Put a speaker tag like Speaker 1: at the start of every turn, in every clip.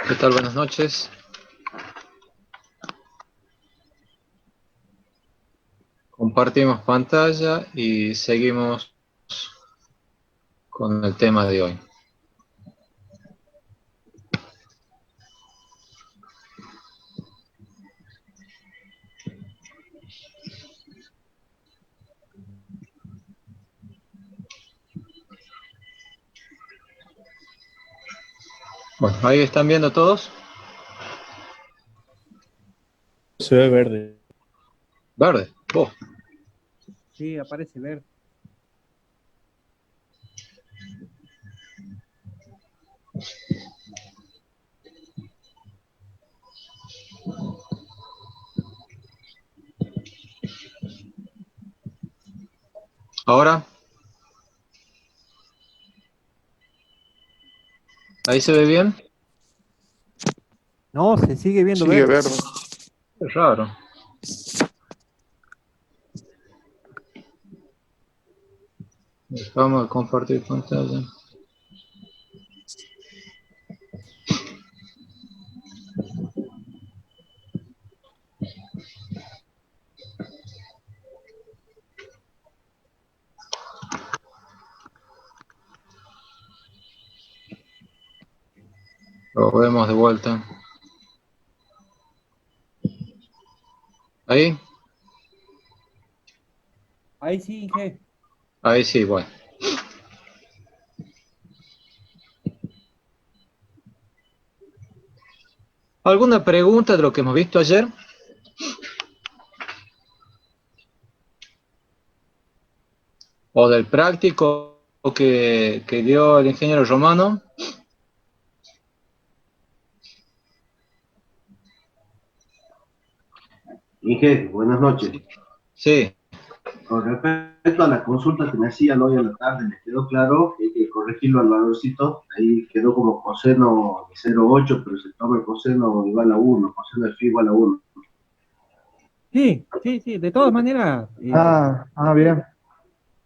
Speaker 1: ¿Qué tal? Buenas noches. Compartimos pantalla y seguimos con el tema de hoy. Bueno, ahí están viendo todos.
Speaker 2: Se ve verde.
Speaker 1: Verde. Oh.
Speaker 3: Sí, aparece verde.
Speaker 1: Ahora. ¿Ahí se ve bien?
Speaker 3: No, se sigue viendo
Speaker 2: Sigue
Speaker 3: verde.
Speaker 2: verde.
Speaker 1: Es raro. Vamos a compartir pantalla. Lo vemos de vuelta. ¿Ahí?
Speaker 3: Ahí sí, Inge.
Speaker 1: Ahí sí, bueno. ¿Alguna pregunta de lo que hemos visto ayer? ¿O del práctico que dio el ingeniero Romano?
Speaker 4: Inge, buenas noches.
Speaker 1: Sí.
Speaker 4: Con respecto a la consulta que me hacían hoy a la tarde, me quedó claro que hay que corregirlo al valorcito. Ahí quedó como coseno de 0,8, pero se toma el coseno igual a 1, coseno de phi igual a 1.
Speaker 3: Sí, sí, sí. De todas maneras,
Speaker 5: Bien.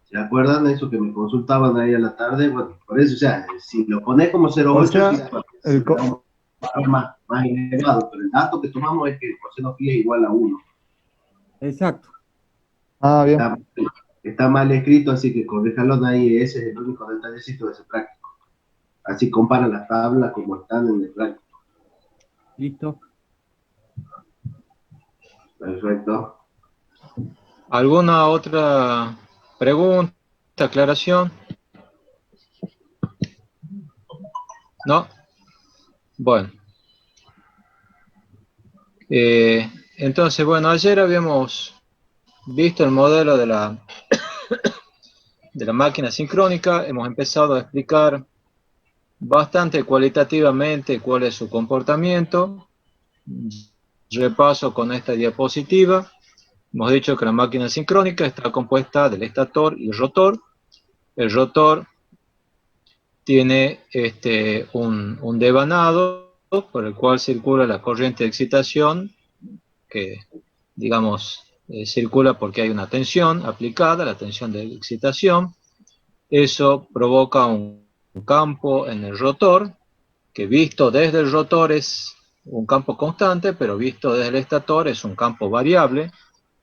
Speaker 4: ¿Se acuerdan de eso que me consultaban ahí a la tarde? Bueno, por eso, o sea, si lo pones como
Speaker 5: O
Speaker 4: 0,8,
Speaker 5: sea,
Speaker 4: sí,
Speaker 5: el
Speaker 4: da un valor más elevado, pero el dato que tomamos es que el coseno phi es igual a 1.
Speaker 3: exacto.
Speaker 5: bien.
Speaker 4: Está, está mal escrito, así que corríjalo ahí, ese es el único detallecito de ese práctico. Así compara las tablas como están en el práctico.
Speaker 3: Listo.
Speaker 4: Perfecto.
Speaker 1: ¿Alguna otra pregunta, aclaración? ¿No? Bueno. Entonces, bueno, ayer habíamos visto el modelo de la máquina sincrónica. Hemos empezado a explicar bastante cualitativamente cuál es su comportamiento. Repaso con esta diapositiva. Hemos dicho que la máquina sincrónica está compuesta del estator y el rotor. El rotor tiene un devanado por el cual circula la corriente de excitación, que digamos circula porque hay una tensión aplicada, la tensión de excitación. Eso provoca un campo en el rotor, que visto desde el rotor es un campo constante, pero visto desde el estator es un campo variable.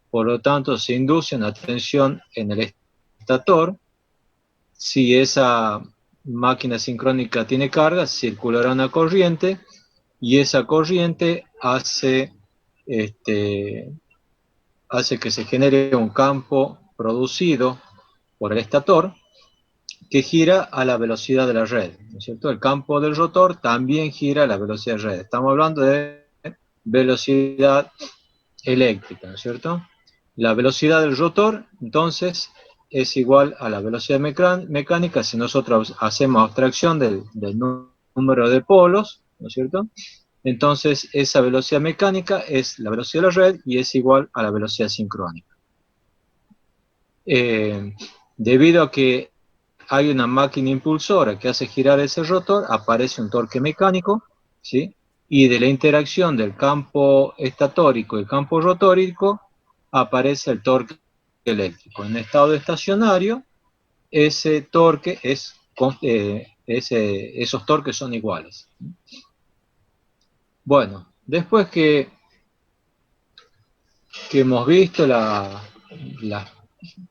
Speaker 1: Por lo tanto, se induce una tensión en el estator. Si esa máquina sincrónica tiene carga, circulará una corriente y esa corriente hace que se genere un campo producido por el estator que gira a la velocidad de la red, ¿no es cierto? El campo del rotor también gira a la velocidad de la red. Estamos hablando de velocidad eléctrica, ¿no es cierto? La velocidad del rotor, entonces, es igual a la velocidad mecánica si nosotros hacemos abstracción del número de polos, ¿no es cierto? Entonces, esa velocidad mecánica es la velocidad de la red y es igual a la velocidad sincrónica. Debido a que hay una máquina impulsora que hace girar ese rotor, aparece un torque mecánico, ¿sí? Y de la interacción del campo estatórico y el campo rotórico aparece el torque eléctrico. En estado estacionario, ese torque esos torques son iguales. Bueno, después que hemos visto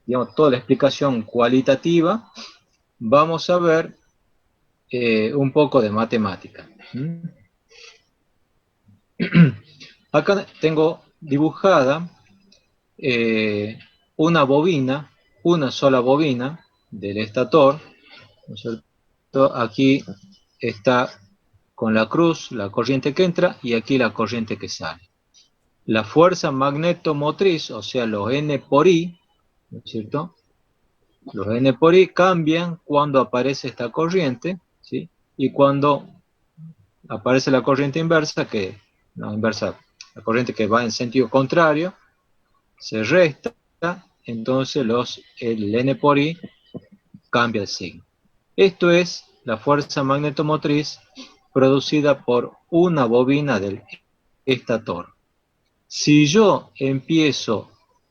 Speaker 1: digamos, toda la explicación cualitativa, vamos a ver un poco de matemática. Acá tengo dibujada una bobina, una sola bobina del estator, ¿no es cierto? Aquí está con la cruz la corriente que entra y aquí la corriente que sale. La fuerza magnetomotriz, o sea, los N por I, ¿no es cierto? Los N por I cambian cuando aparece esta corriente, ¿sí? Y cuando aparece la corriente inversa, la corriente que va en sentido contrario, se resta, entonces el N por I cambia el signo. Esto es la fuerza magnetomotriz producida por una bobina del estator. Si yo empiezo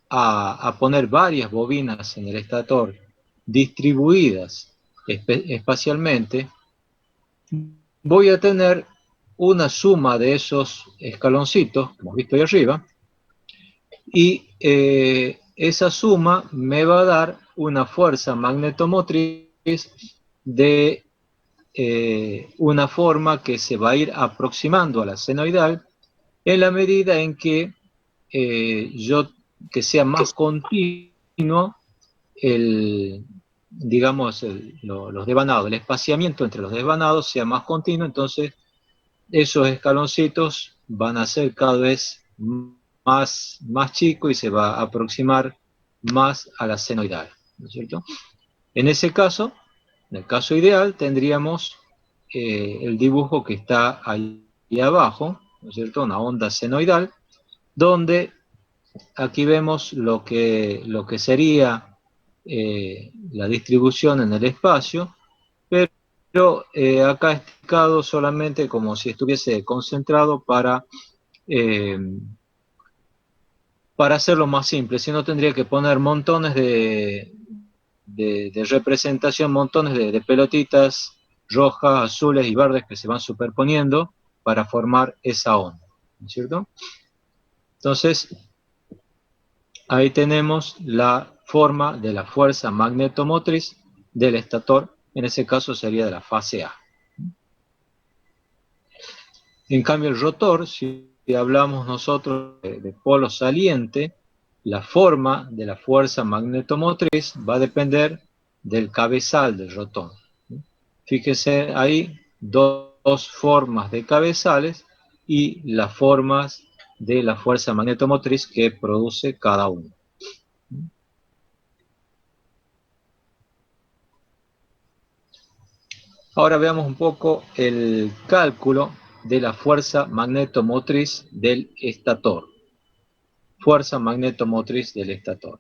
Speaker 1: a poner varias bobinas en el estator distribuidas espacialmente, voy a tener una suma de esos escaloncitos, como hemos visto ahí arriba, y esa suma me va a dar una fuerza magnetomotriz de una forma que se va a ir aproximando a la senoidal en la medida en que que sea más continuo los devanados, el espaciamiento entre los devanados sea más continuo, entonces esos escaloncitos van a ser cada vez más chicos y se va a aproximar más a la senoidal, ¿no es cierto? En ese caso, en el caso ideal, tendríamos el dibujo que está ahí abajo, ¿no es cierto? Una onda senoidal, donde aquí vemos lo que sería la distribución en el espacio, pero acá está indicado solamente como si estuviese concentrado para hacerlo más simple, si no tendría que poner montones de representación, montones de pelotitas rojas, azules y verdes que se van superponiendo para formar esa onda, ¿no es cierto? Entonces, ahí tenemos la forma de la fuerza magnetomotriz del estator, en ese caso sería de la fase A. En cambio el rotor, si hablamos nosotros de polo saliente, la forma de la fuerza magnetomotriz va a depender del cabezal del rotor. Fíjese ahí dos formas de cabezales y las formas de la fuerza magnetomotriz que produce cada uno. Ahora veamos un poco el cálculo de la fuerza magnetomotriz del estator. Fuerza magnetomotriz del estator.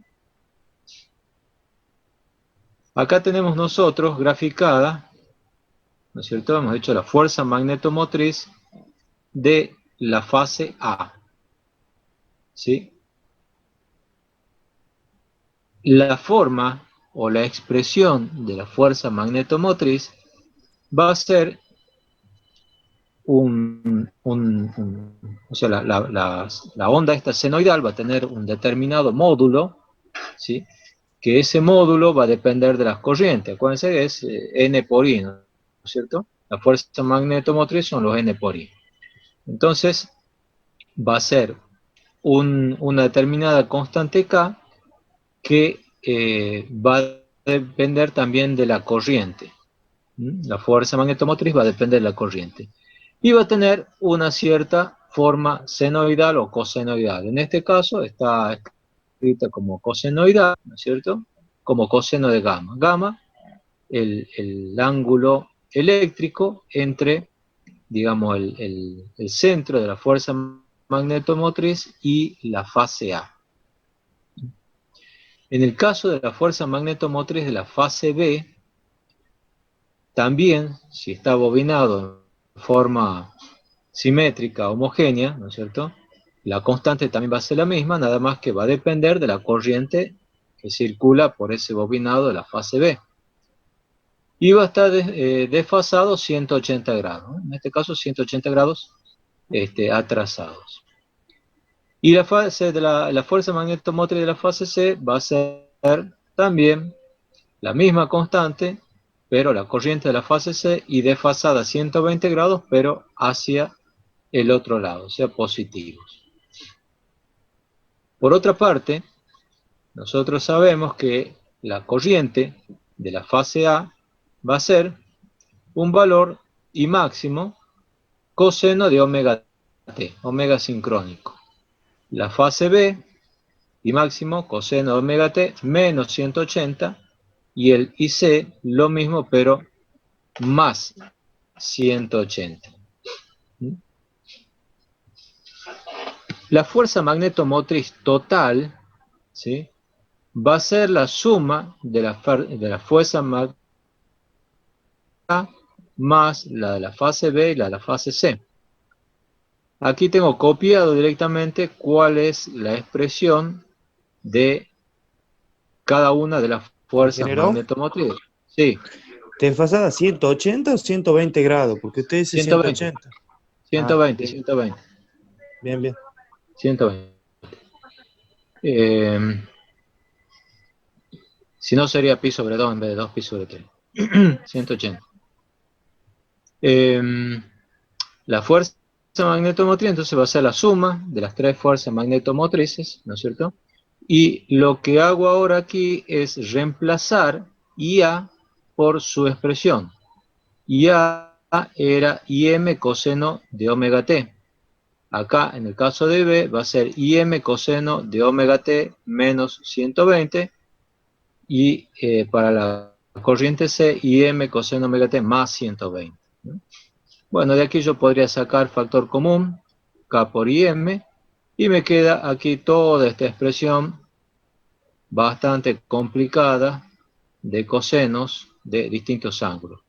Speaker 1: Acá tenemos nosotros graficada, ¿no es cierto? Hemos hecho la fuerza magnetomotriz de la fase A. ¿Sí? La forma o la expresión de la fuerza magnetomotriz va a ser o sea, la onda esta senoidal va a tener un determinado módulo, ¿sí? Que ese módulo va a depender de las corrientes. Acuérdense que es N por I, ¿no es cierto? La fuerza magnetomotriz son los N por I. Entonces, va a ser una determinada constante K que va a depender también de la corriente. La fuerza magnetomotriz va a depender de la corriente. Y va a tener una cierta forma senoidal o cosenoidal. En este caso está escrita como cosenoidal, ¿no es cierto? Como coseno de gamma. Gamma, el ángulo eléctrico entre, digamos, el centro de la fuerza magnetomotriz y la fase A. En el caso de la fuerza magnetomotriz de la fase B, también, si está bobinado en forma simétrica, homogénea, ¿no es cierto? La constante también va a ser la misma, nada más que va a depender de la corriente que circula por ese bobinado de la fase B. Y va a estar desfasado 180 grados, ¿no? En este caso 180 grados atrasados. Y la fase de la fuerza magnetomotriz de la fase C va a ser también la misma constante, pero la corriente de la fase C y desfasada a 120 grados, pero hacia el otro lado, o sea, positivos. Por otra parte, nosotros sabemos que la corriente de la fase A va a ser un valor I máximo coseno de omega t, omega sincrónico. La fase B, I máximo coseno de omega t menos 180, y el IC lo mismo, pero más 180. La fuerza magnetomotriz total, ¿sí?, va a ser la suma de la fuerza magnética más la de la fase B y la de la fase C. Aquí tengo copiado directamente cuál es la expresión de cada una de las fuerzas
Speaker 6: ¿Ingeniero?
Speaker 1: magnetomotrices. Sí,
Speaker 6: ¿Desfasada 180 o 120 grados? Porque usted dice
Speaker 1: 120.
Speaker 6: 180.
Speaker 1: 120,
Speaker 6: Bien.
Speaker 1: 120.
Speaker 6: Bien, bien.
Speaker 1: 120. Si no sería pi sobre 2 en vez de 2 pi sobre 3. 180. La fuerza magnetomotriz entonces va a ser la suma de las tres fuerzas magnetomotrices, ¿no es cierto? Y lo que hago ahora aquí es reemplazar IA por su expresión. IA era IM coseno de omega t. Acá, en el caso de B, va a ser IM coseno de omega t menos 120. Y para la corriente C, IM coseno omega t más 120. ¿No? Bueno, de aquí yo podría sacar factor común, K por IM, y me queda aquí toda esta expresión bastante complicada de cosenos de distintos ángulos.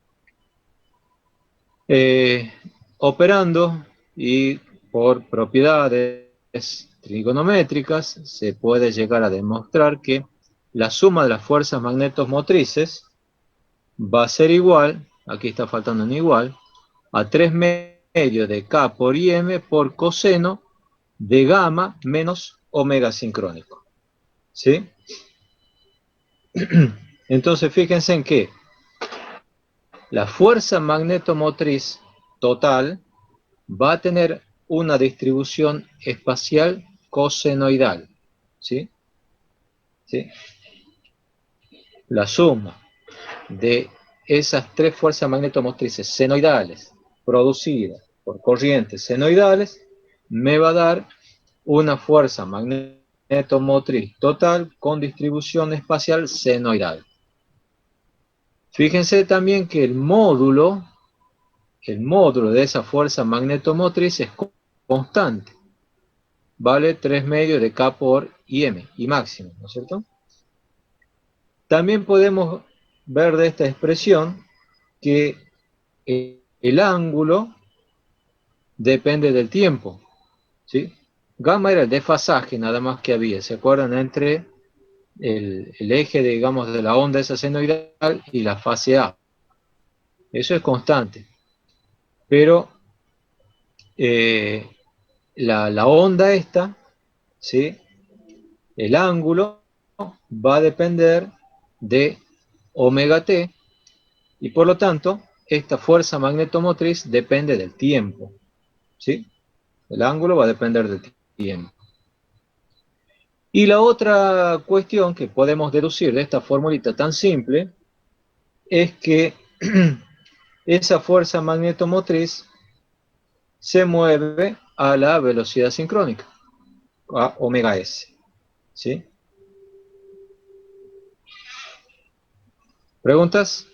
Speaker 1: Operando y por propiedades trigonométricas se puede llegar a demostrar que la suma de las fuerzas magnetomotrices va a ser igual, aquí está faltando un igual, a 3 medios de K por IM por coseno de gamma menos omega sincrónico. ¿Sí? Entonces fíjense en que la fuerza magnetomotriz total va a tener una distribución espacial cosenoidal. ¿Sí? ¿Sí? La suma de esas tres fuerzas magnetomotrices senoidales producidas por corrientes senoidales me va a dar una fuerza magnetomotriz total con distribución espacial senoidal. Fíjense también que el módulo de esa fuerza magnetomotriz es constante. Vale 3 medios de K por IM, I máximo, ¿no es cierto? También podemos ver de esta expresión que el ángulo depende del tiempo, ¿sí? Gamma era el desfasaje nada más que había, ¿se acuerdan? Entre el eje, digamos, de la onda esa senoidal y la fase A. Eso es constante. Pero la onda esta, ¿sí?, el ángulo va a depender de omega t, y por lo tanto esta fuerza magnetomotriz depende del tiempo, ¿sí? El ángulo va a depender del tiempo. Y la otra cuestión que podemos deducir de esta formulita tan simple es que esa fuerza magnetomotriz se mueve a la velocidad sincrónica, a omega s, ¿sí? ¿Preguntas?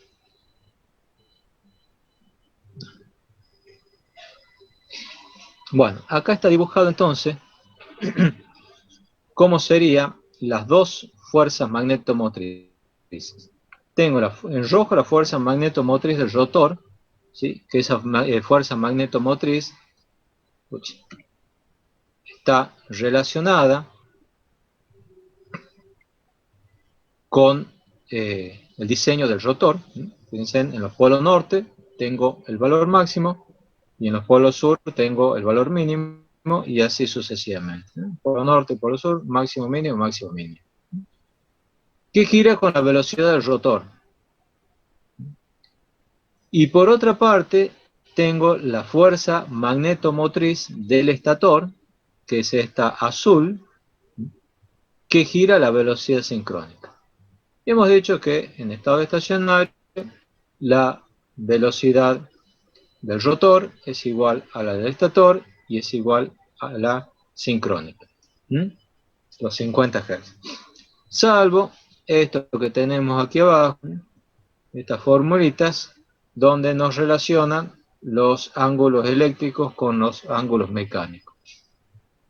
Speaker 1: Bueno, acá está dibujado entonces cómo serían las dos fuerzas magnetomotrices. Tengo en rojo la fuerza magnetomotriz del rotor, ¿sí?, que esa fuerza magnetomotriz está relacionada con el diseño del rotor. Fíjense, en el polo norte tengo el valor máximo y en los polos sur tengo el valor mínimo y así sucesivamente. Polo norte, polo sur, máximo mínimo, máximo mínimo. Que gira con la velocidad del rotor. Y por otra parte, tengo la fuerza magnetomotriz del estator, que es esta azul, que gira a la velocidad sincrónica. Y hemos dicho que en estado estacionario, la velocidad del rotor es igual a la del estator y es igual a la sincrónica. Los 50 Hz. Salvo esto que tenemos aquí abajo, estas formulitas, donde nos relacionan los ángulos eléctricos con los ángulos mecánicos.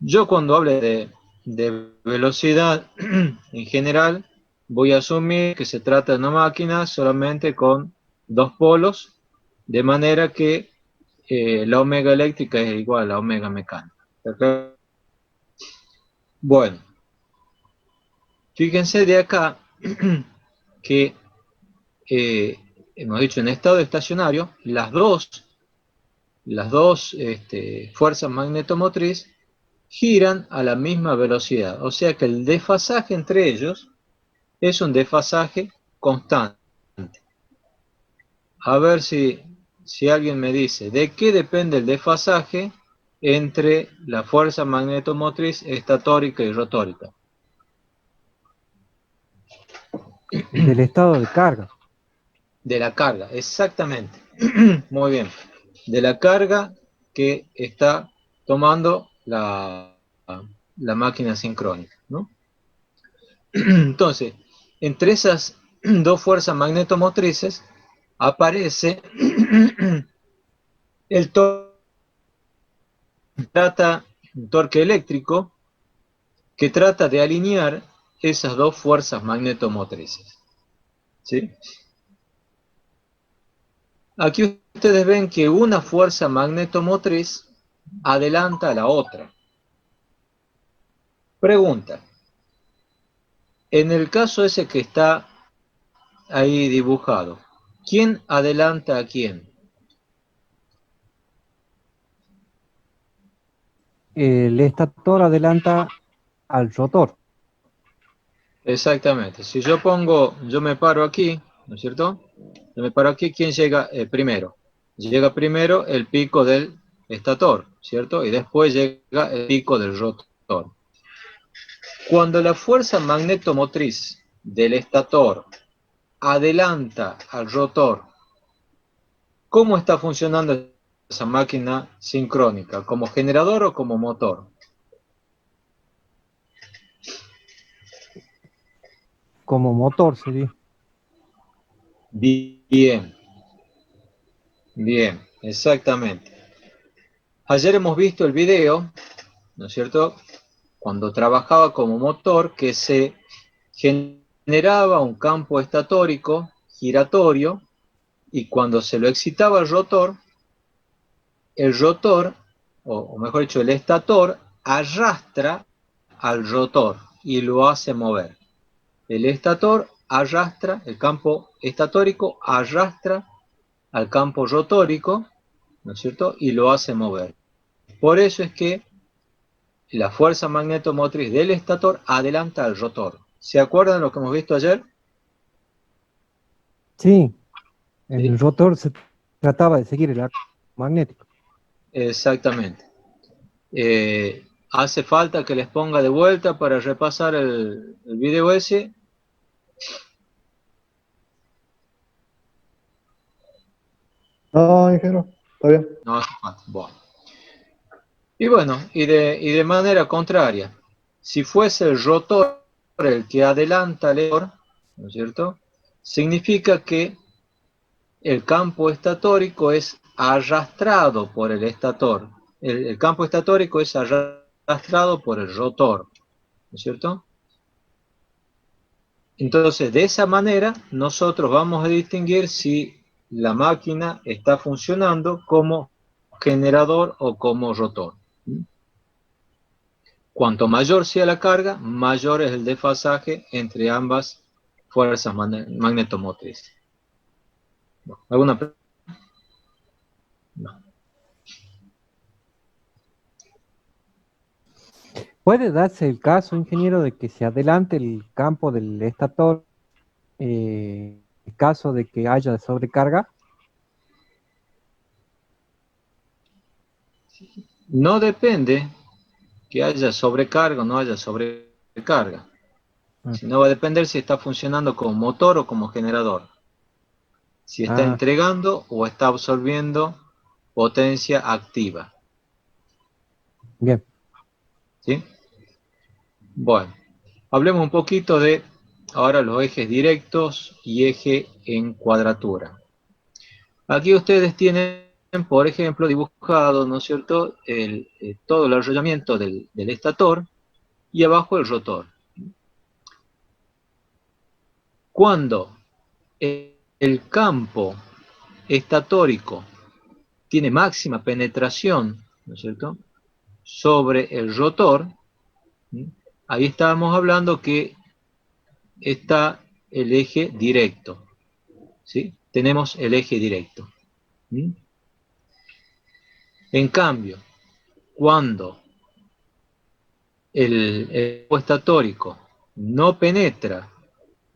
Speaker 1: Yo cuando hable de velocidad en general, voy a asumir que se trata de una máquina solamente con dos polos, de manera que la omega eléctrica es igual a la omega mecánica. ¿Okay? Bueno, fíjense de acá que hemos dicho en estado estacionario, las dos fuerzas magnetomotriz giran a la misma velocidad, o sea que el desfasaje entre ellos es un desfasaje constante. A ver si alguien me dice, ¿de qué depende el desfasaje entre la fuerza magnetomotriz estatórica y rotórica?
Speaker 3: Del estado de carga.
Speaker 1: De la carga, exactamente. Muy bien. De la carga que está tomando la máquina sincrónica, ¿no? Entonces, entre esas dos fuerzas magnetomotrices aparece el torque eléctrico que trata de alinear esas dos fuerzas magnetomotrices. ¿Sí? Aquí ustedes ven que una fuerza magnetomotriz adelanta a la otra. Pregunta. En el caso ese que está ahí dibujado, ¿quién adelanta a quién?
Speaker 3: El estator adelanta al rotor.
Speaker 1: Exactamente. Si yo me paro aquí, ¿no es cierto? Yo me paro aquí, ¿quién llega primero? Llega primero el pico del estator, ¿cierto? Y después llega el pico del rotor. Cuando la fuerza magnetomotriz del estator adelanta al rotor, ¿cómo está funcionando esa máquina sincrónica? ¿Como generador o como motor?
Speaker 3: Como motor sería.
Speaker 1: Bien, bien, exactamente. Ayer hemos visto el video, ¿no es cierto? Cuando trabajaba como motor, que se generaba un campo estatórico giratorio y cuando se lo excitaba el rotor, o mejor dicho, el estator, arrastra al rotor y lo hace mover. El estator arrastra, el campo estatórico arrastra al campo rotórico, ¿no es cierto? Y lo hace mover. Por eso es que la fuerza magnetomotriz del estator adelanta al rotor. ¿Se acuerdan de lo que hemos visto ayer?
Speaker 3: Sí,
Speaker 1: ¿Sí?
Speaker 3: el rotor se trataba de seguir el arco magnético.
Speaker 1: Exactamente. ¿Hace falta que les ponga de vuelta para repasar el video ese?
Speaker 5: No, ingeniero, está bien.
Speaker 1: No hace falta. Bueno. Y bueno, y de manera contraria, si fuese el rotor el que adelanta al estator, ¿no es cierto? Significa que el campo estatórico es arrastrado por el estator. El campo estatórico es arrastrado por el rotor, ¿no es cierto? Entonces, de esa manera, nosotros vamos a distinguir si la máquina está funcionando como generador o como rotor. Cuanto mayor sea la carga, mayor es el desfasaje entre ambas fuerzas magnetomotrices. ¿Alguna pregunta? No.
Speaker 3: ¿Puede darse el caso, ingeniero, de que se adelante el campo del estator en caso de que haya sobrecarga?
Speaker 1: No depende que haya sobrecarga o no haya sobrecarga,
Speaker 3: Mm.
Speaker 1: sino va a depender si está funcionando como motor o como generador, si está
Speaker 3: Ah,
Speaker 1: entregando o está absorbiendo potencia activa,
Speaker 3: bien.
Speaker 1: ¿sí? Bueno, hablemos un poquito de ahora los ejes directos y eje en cuadratura. Aquí ustedes tienen, por ejemplo, dibujado, ¿no es cierto?, todo el arrollamiento del estator y abajo el rotor. Cuando el campo estatórico tiene máxima penetración, ¿no es cierto?, sobre el rotor, ¿sí? Ahí estábamos hablando que está el eje directo, ¿sí? Tenemos el eje directo. ¿Sí? En cambio, cuando el campo estatórico no penetra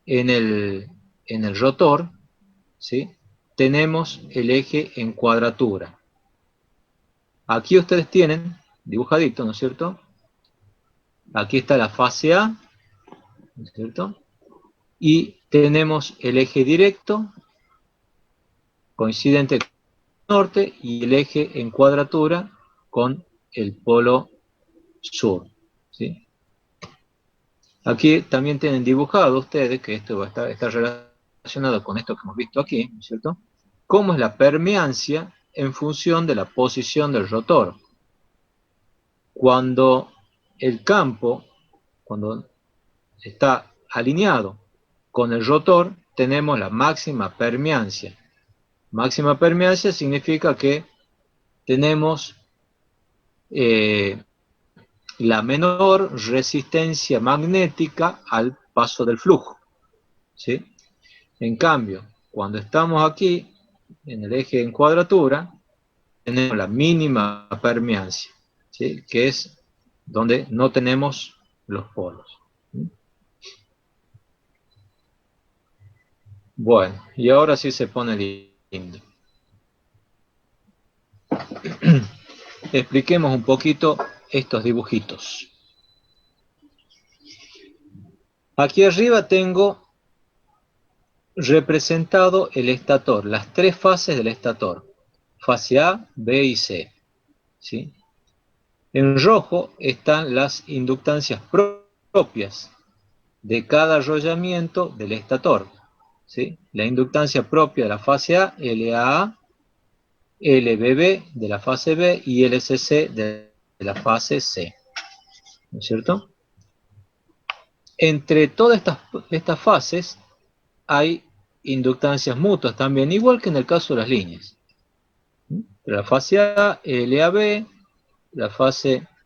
Speaker 1: en el rotor, ¿sí? Tenemos el eje en cuadratura. Aquí ustedes tienen dibujadito, ¿no es cierto? Aquí está la fase A, ¿no es cierto? Y tenemos el eje directo, coincidente con el norte, y el eje en cuadratura con el polo sur, ¿sí? Aquí también tienen dibujado ustedes, que esto va a estar relacionado con esto que hemos visto aquí, ¿no es cierto? Cómo es la permeancia en función de la posición del rotor. Cuando el campo, cuando está alineado con el rotor, tenemos la máxima permeancia. Máxima permeancia significa que tenemos la menor resistencia magnética al paso del flujo, ¿sí? En cambio, cuando estamos aquí, en el eje en cuadratura, tenemos la mínima permeancia, ¿sí? Que es donde no tenemos los polos. Bueno, y ahora sí se pone lindo. Expliquemos un poquito estos dibujitos. Aquí arriba tengo representado el estator, las tres fases del estator, fase A, B y C, ¿sí? En rojo están las inductancias propias de cada arrollamiento del estator, ¿sí? La inductancia propia de la fase A, LAA, LBB de la fase B y LCC de la fase C, ¿no es cierto? Entre todas estas fases hay inductancias mutuas también, igual que en el caso de las líneas. Entre la fase A, LAB,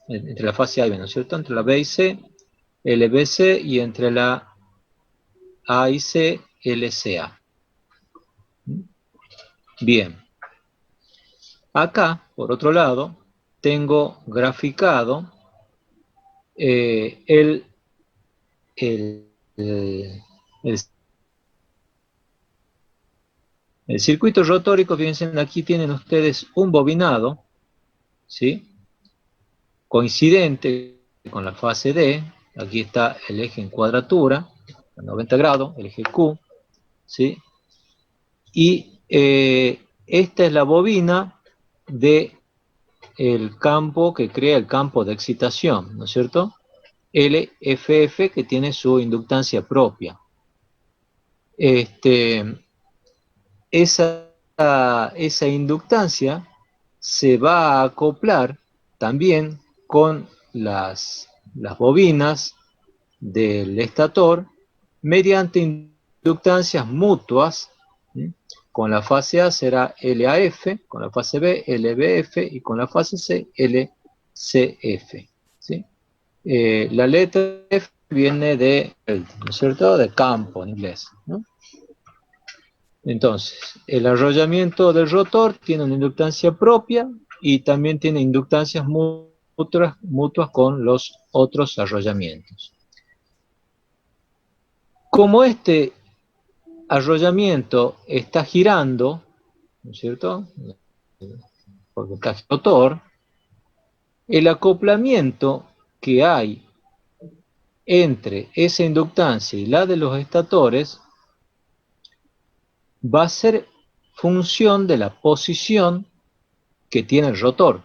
Speaker 1: entre la fase A y B, ¿no es cierto? Entre la B y C, LBC, y entre la A y C, LCA. Bien. Acá, por otro lado, tengo graficado el circuito rotórico. Fíjense, aquí tienen ustedes un bobinado, ¿sí? Coincidente con la fase D. Aquí está el eje en cuadratura, a 90 grados, el eje Q, ¿sí? Y esta es la bobina del campo que crea el campo de excitación, ¿no es cierto? LFF, que tiene su inductancia propia. Esa inductancia se va a acoplar también con las bobinas del estator mediante inductancias mutuas, ¿sí? Con la fase A será LAF, con la fase B LBF y con la fase C LCF, ¿sí? La letra F viene de, ¿no es cierto?, de campo en inglés, ¿no? Entonces, el arrollamiento del rotor tiene una inductancia propia y también tiene inductancias mutuas mutuas con los otros arrollamientos. Como este arrollamiento está girando, ¿no es cierto? Porque está rotor, el acoplamiento que hay entre esa inductancia y la de los estatores va a ser función de la posición que tiene el rotor.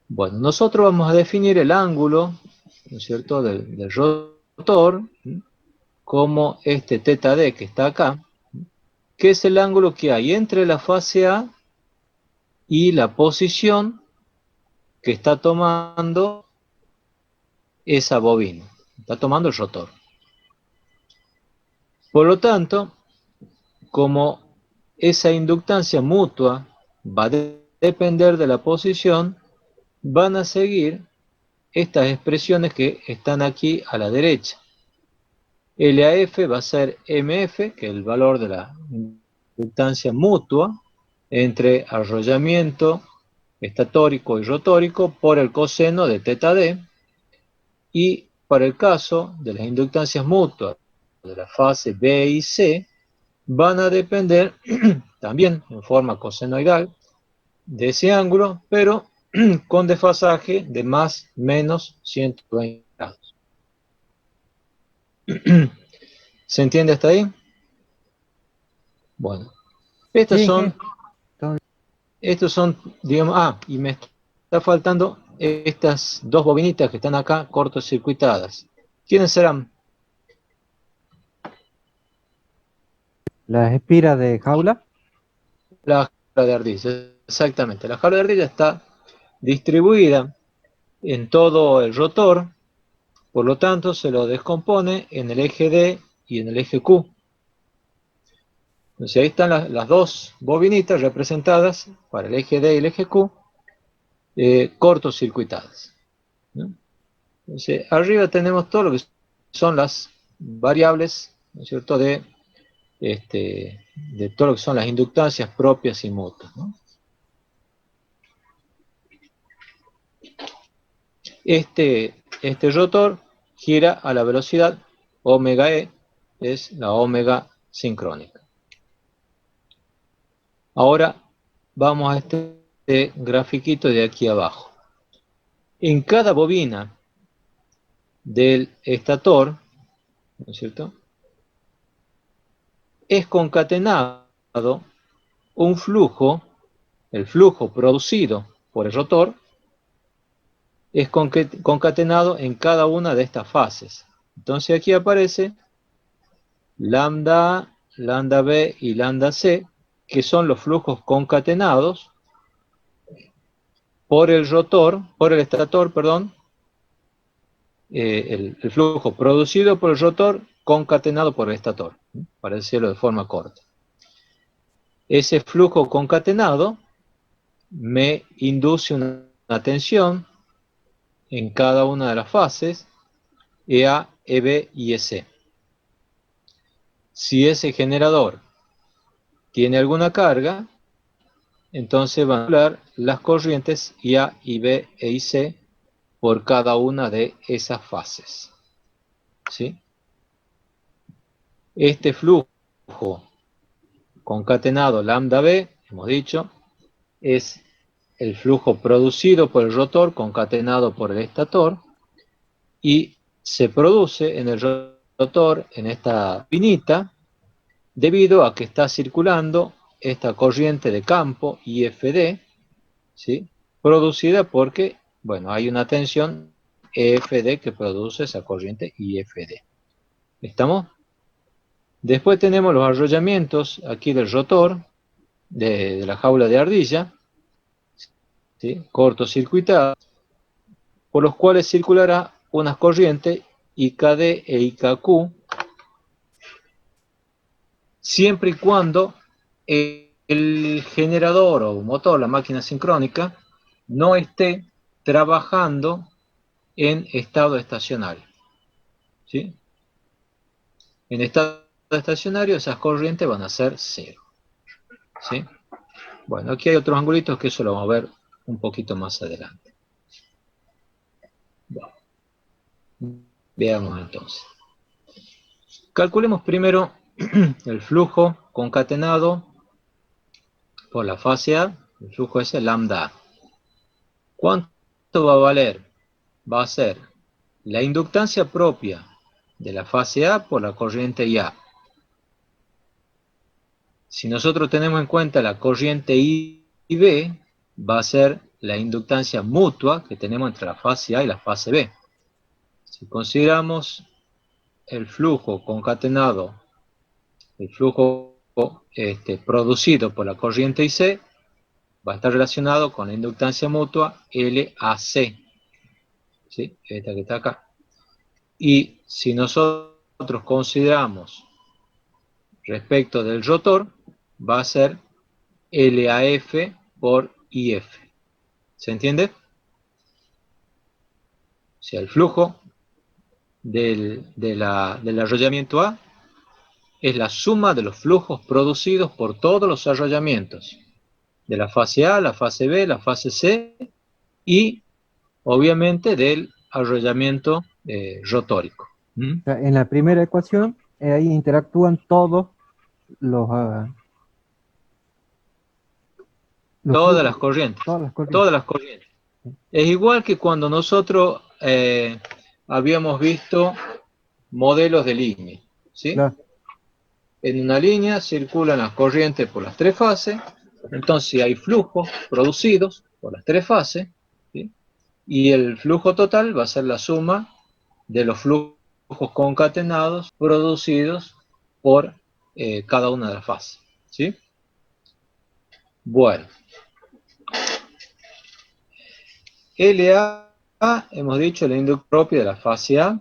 Speaker 1: Bueno, nosotros vamos a definir el ángulo, ¿no es cierto?, del rotor como este θd que está acá, que es el ángulo que hay entre la fase A y la posición que está tomando esa bobina, está tomando el rotor. Por lo tanto, como esa inductancia mutua va a depender de la posición, van a seguir estas expresiones que están aquí a la derecha. LAF va a ser MF, que es el valor de la inductancia mutua entre arrollamiento estatórico y rotórico por el coseno de θd, y para el caso de las inductancias mutuas de la fase B y C, van a depender también en forma cosenoidal de ese ángulo, pero con desfasaje de más menos 120 grados. ¿Se entiende hasta ahí? Bueno, estos son, digamos, y me está faltando estas dos bobinitas que están acá cortocircuitadas. ¿Quiénes serán?
Speaker 3: ¿Las espiras de jaula?
Speaker 1: La jaula de ardilla, exactamente. La jaula de ardilla está distribuida en todo el rotor, por lo tanto se lo descompone en el eje D y en el eje Q. Entonces ahí están las dos bobinitas representadas para el eje D y el eje Q, cortocircuitadas, ¿no? Entonces arriba tenemos todo lo que son las variables, ¿no es cierto?, de todo lo que son las inductancias propias y mutuas, ¿no? Este rotor gira a la velocidad omega E, es la omega sincrónica. Ahora vamos a este grafiquito de aquí abajo. En cada bobina del estator, ¿no es cierto?, es concatenado un flujo, el flujo producido por el rotor, es concatenado en cada una de estas fases. Entonces aquí aparece lambda A, lambda B y lambda C, que son los flujos concatenados por el rotor, por el estator, perdón, el flujo producido por el rotor concatenado por el estator, para decirlo de forma corta. Ese flujo concatenado me induce una tensión en cada una de las fases, EA, EB y EC. Si ese generador tiene alguna carga, entonces van a hablar las corrientes IA, IB e IC por cada una de esas fases, ¿sí? Este flujo concatenado lambda B, hemos dicho, es el flujo producido por el rotor concatenado por el estator, y se produce en el rotor, en esta pinita, debido a que está circulando esta corriente de campo IFD, ¿sí?, producida porque, bueno, hay una tensión EFD que produce esa corriente IFD. ¿Estamos? Después tenemos los arrollamientos aquí del rotor, de la jaula de ardilla, ¿sí?, cortocircuitadas, por los cuales circulará unas corrientes IKD e IKQ, siempre y cuando el generador o motor, la máquina sincrónica, no esté trabajando en estado estacionario, ¿sí? En estado estacionario esas corrientes van a ser cero, ¿sí? Bueno, aquí hay otros angulitos que eso lo vamos a ver un poquito más adelante. Bueno, veamos entonces. Calculemos primero el flujo concatenado por la fase A, el flujo es el lambda A. ¿Cuánto va a valer? Va a ser la inductancia propia de la fase A por la corriente IA. Si nosotros tenemos en cuenta la corriente IB, va a ser la inductancia mutua que tenemos entre la fase A y la fase B. Si consideramos el flujo concatenado, el flujo producido por la corriente IC, va a estar relacionado con la inductancia mutua LAC, ¿sí? Esta que está acá. Y si nosotros consideramos respecto del rotor, va a ser LAF por IF. ¿Se entiende? O sea, el flujo del arrollamiento A es la suma de los flujos producidos por todos los arrollamientos de la fase A, la fase B, la fase C y obviamente del arrollamiento rotórico.
Speaker 3: O sea, en la primera ecuación, ahí interactúan todos los,
Speaker 1: Todas las corrientes. Todas las corrientes. Es igual que cuando nosotros habíamos visto modelos de línea, ¿sí?
Speaker 3: Claro.
Speaker 1: En una línea circulan las corrientes por las tres fases, entonces hay flujos producidos por las tres fases, ¿sí? Y el flujo total va a ser la suma de los flujos concatenados producidos por cada una de las fases, ¿sí? Bueno. LA, hemos dicho, la inductancia propia de la fase A.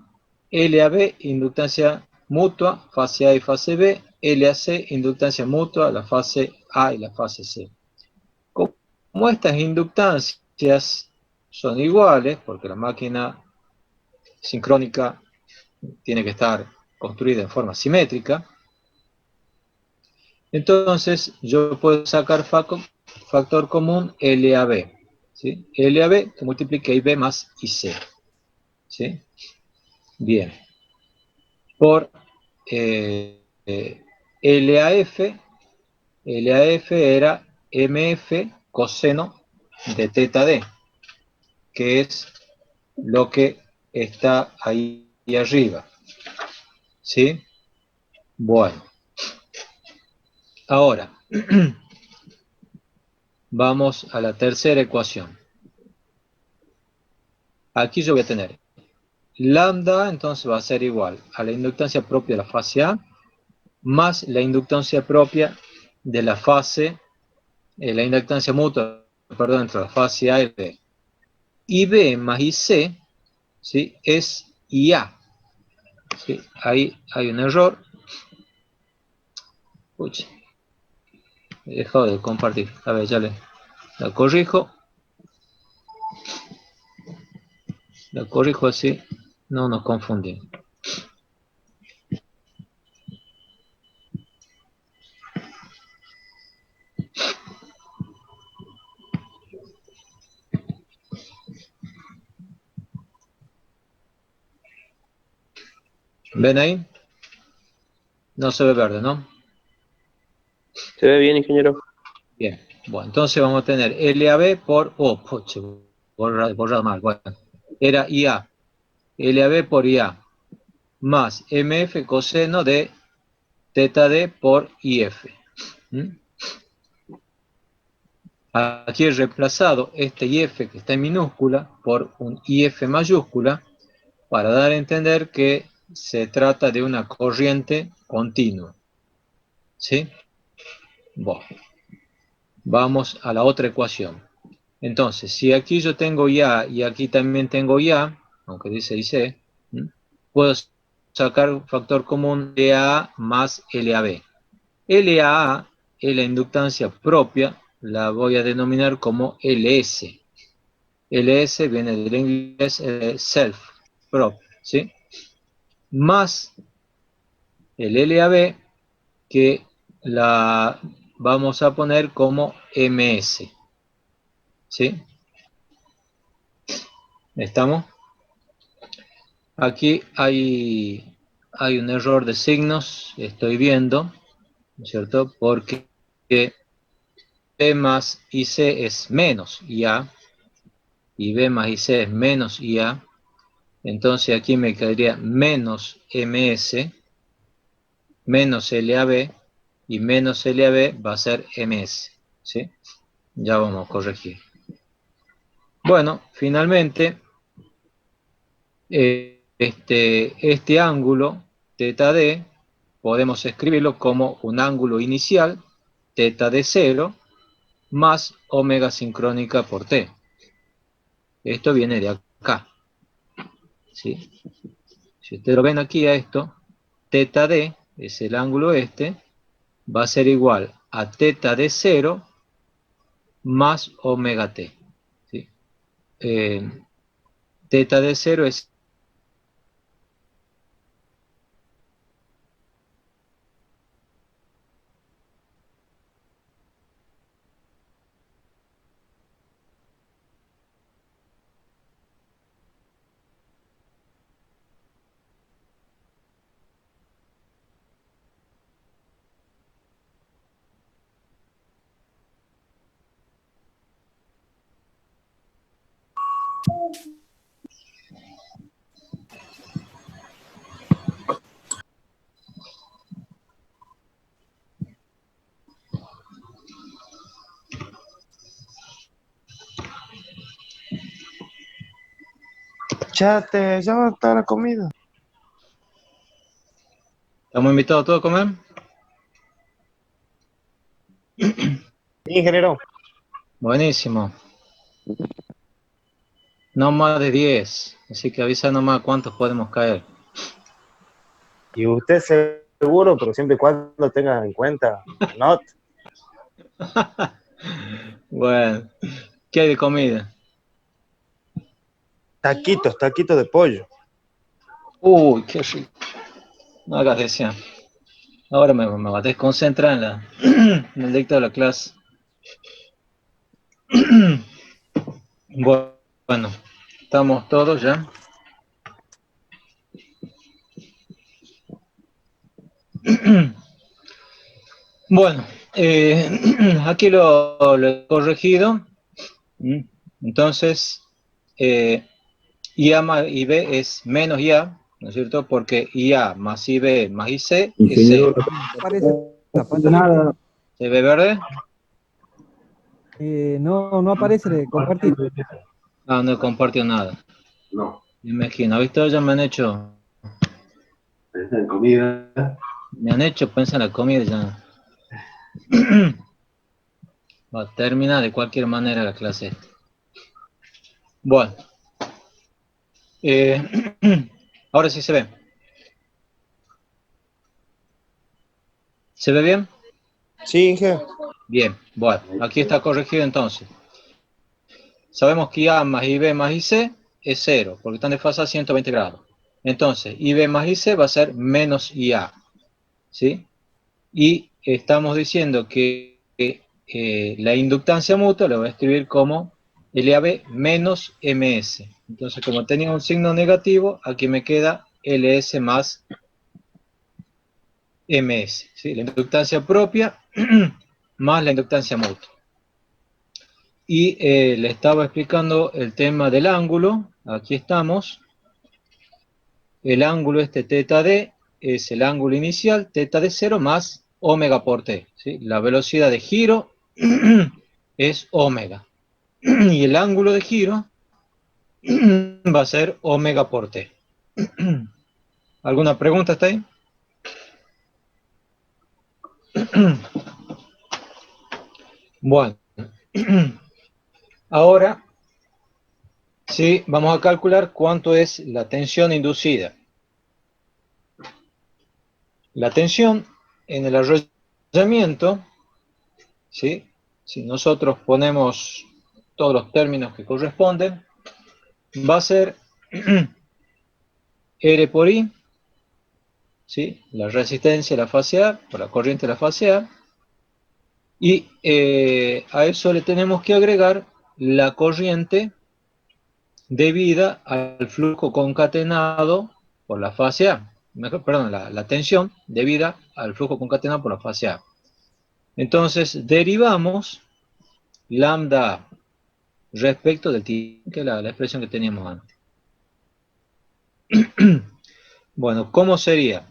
Speaker 1: LAB, inductancia mutua, fase A y fase B. LAC, inductancia mutua, la fase A y la fase C. Como estas inductancias son iguales, porque la máquina sincrónica tiene que estar construida en forma simétrica, entonces yo puedo sacar factor común LAB, ¿sí? LAB que multiplique IB más IC, ¿sí? Bien. Por LAF, LAF era MF coseno de teta D, que es lo que está ahí arriba, ¿sí? Bueno. Ahora, vamos a la tercera ecuación. Aquí yo voy a tener lambda, entonces va a ser igual a la inductancia propia de la fase A, más la inductancia propia de la fase, la inductancia mutua, perdón, entre la fase A y B. IB más IC, ¿sí? Es IA. ¿Sí? Ahí hay un error. Pucha, he dejado de compartir. A ver, ya la corrijo. La corrijo así, no nos confundimos. ¿Ven ahí? No se ve verde, ¿no?
Speaker 7: Se ve bien, ingeniero.
Speaker 1: Bien, bueno, entonces vamos a tener LAB por... Oh, pucha, borrado mal, bueno. Era IA. LAB por IA. Más MF coseno de teta D por IF. ¿Mm? Aquí he reemplazado este IF que está en minúscula por un IF mayúscula para dar a entender que se trata de una corriente continua. ¿Sí? Bueno, vamos a la otra ecuación. Entonces, si aquí yo tengo IA y aquí también tengo IA, aunque dice IC, puedo sacar un factor común LAA más LAB. LAA es la inductancia propia, la voy a denominar como LS. LS viene del inglés self, propio, ¿sí? Más el LAB, que la vamos a poner como MS, ¿sí? ¿Estamos? Aquí hay un error de signos, estoy viendo, ¿no es cierto? Porque B más IC es menos IA, y B más IC es menos IA, entonces aquí me quedaría menos MS, menos LAB, y menos LAB va a ser MS, ¿sí? Ya vamos a corregir. Bueno, finalmente, este ángulo, θ D, podemos escribirlo como un ángulo inicial, θ de 0, más omega sincrónica por T. Esto viene de acá, ¿sí? Si ustedes lo ven aquí a esto, θ D, es el ángulo este, va a ser igual a θ de 0 más omega T, ¿sí? Θ de 0 es
Speaker 6: Chate, ya va a estar la comida.
Speaker 1: ¿Estamos invitados todos a comer?
Speaker 6: Ingeniero.
Speaker 1: Buenísimo. No más de 10, así que avisa nomás cuántos podemos caer.
Speaker 6: Y usted seguro, pero siempre y cuando tenga en cuenta not.
Speaker 1: Bueno, ¿qué hay de comida?
Speaker 6: Taquitos de pollo.
Speaker 1: Uy, qué rico. No hagas deseo. Ahora me va a desconcentrar en el dictado de la clase. Bueno, estamos todos ya. Bueno, aquí lo he corregido. Entonces, IA más IB es menos IA, ¿no es cierto? Porque IA más IB más IC es
Speaker 5: Ingeniero,
Speaker 1: 0.
Speaker 3: Aparece la pantalla.
Speaker 1: ¿Se ve verde?
Speaker 3: No aparece de compartir.
Speaker 1: Ah, no he compartido nada.
Speaker 4: No,
Speaker 1: Me imagino, ¿viste? Ya me han hecho
Speaker 4: pensé en comida.
Speaker 1: pensar en la comida ya. Va a terminar de cualquier manera la clase esta. Bueno. Ahora sí se ve. ¿Se ve bien?
Speaker 6: Sí, Inge.
Speaker 1: Bien, bueno, aquí está corregido entonces. Sabemos que IA más IB más IC es 0, porque están desfasados 120 grados. Entonces, IB más IC va a ser menos IA, ¿sí? Y estamos diciendo que la inductancia mutua la voy a escribir como LAB menos MS. Entonces, como tenía un signo negativo, aquí me queda LS más MS, ¿sí? La inductancia propia más la inductancia mutua. Y le estaba explicando el tema del ángulo. Aquí estamos. El ángulo θ D es el ángulo inicial, θ de 0 más omega por T, ¿sí? La velocidad de giro es omega. Y el ángulo de giro va a ser omega por T. ¿Alguna pregunta hasta ahí? Bueno. Ahora, sí, vamos a calcular cuánto es la tensión inducida. La tensión en el arrollamiento, ¿sí? Si nosotros ponemos todos los términos que corresponden, va a ser R por I, ¿sí? La resistencia de la fase A por la corriente de la fase A, y a eso le tenemos que agregar la corriente debida al flujo concatenado por la fase A. Perdón, la tensión debida al flujo concatenado por la fase A. Entonces, derivamos lambda respecto del tiempo, que es la expresión que teníamos antes. Bueno, ¿cómo sería?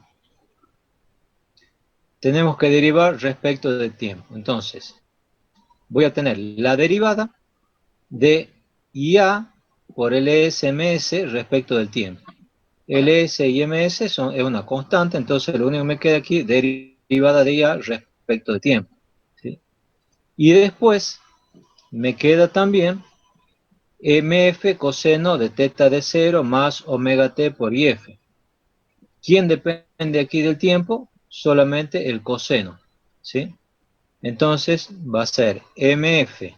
Speaker 1: Tenemos que derivar respecto del tiempo. Entonces, voy a tener la derivada de IA por LS MS respecto del tiempo. LS y MS es una constante, entonces lo único que me queda aquí, derivada de IA respecto del tiempo. ¿Sí? Y después me queda también MF coseno de teta de 0 más omega t por IF. ¿Quién depende aquí del tiempo? Solamente el coseno. ¿Sí? Entonces va a ser MF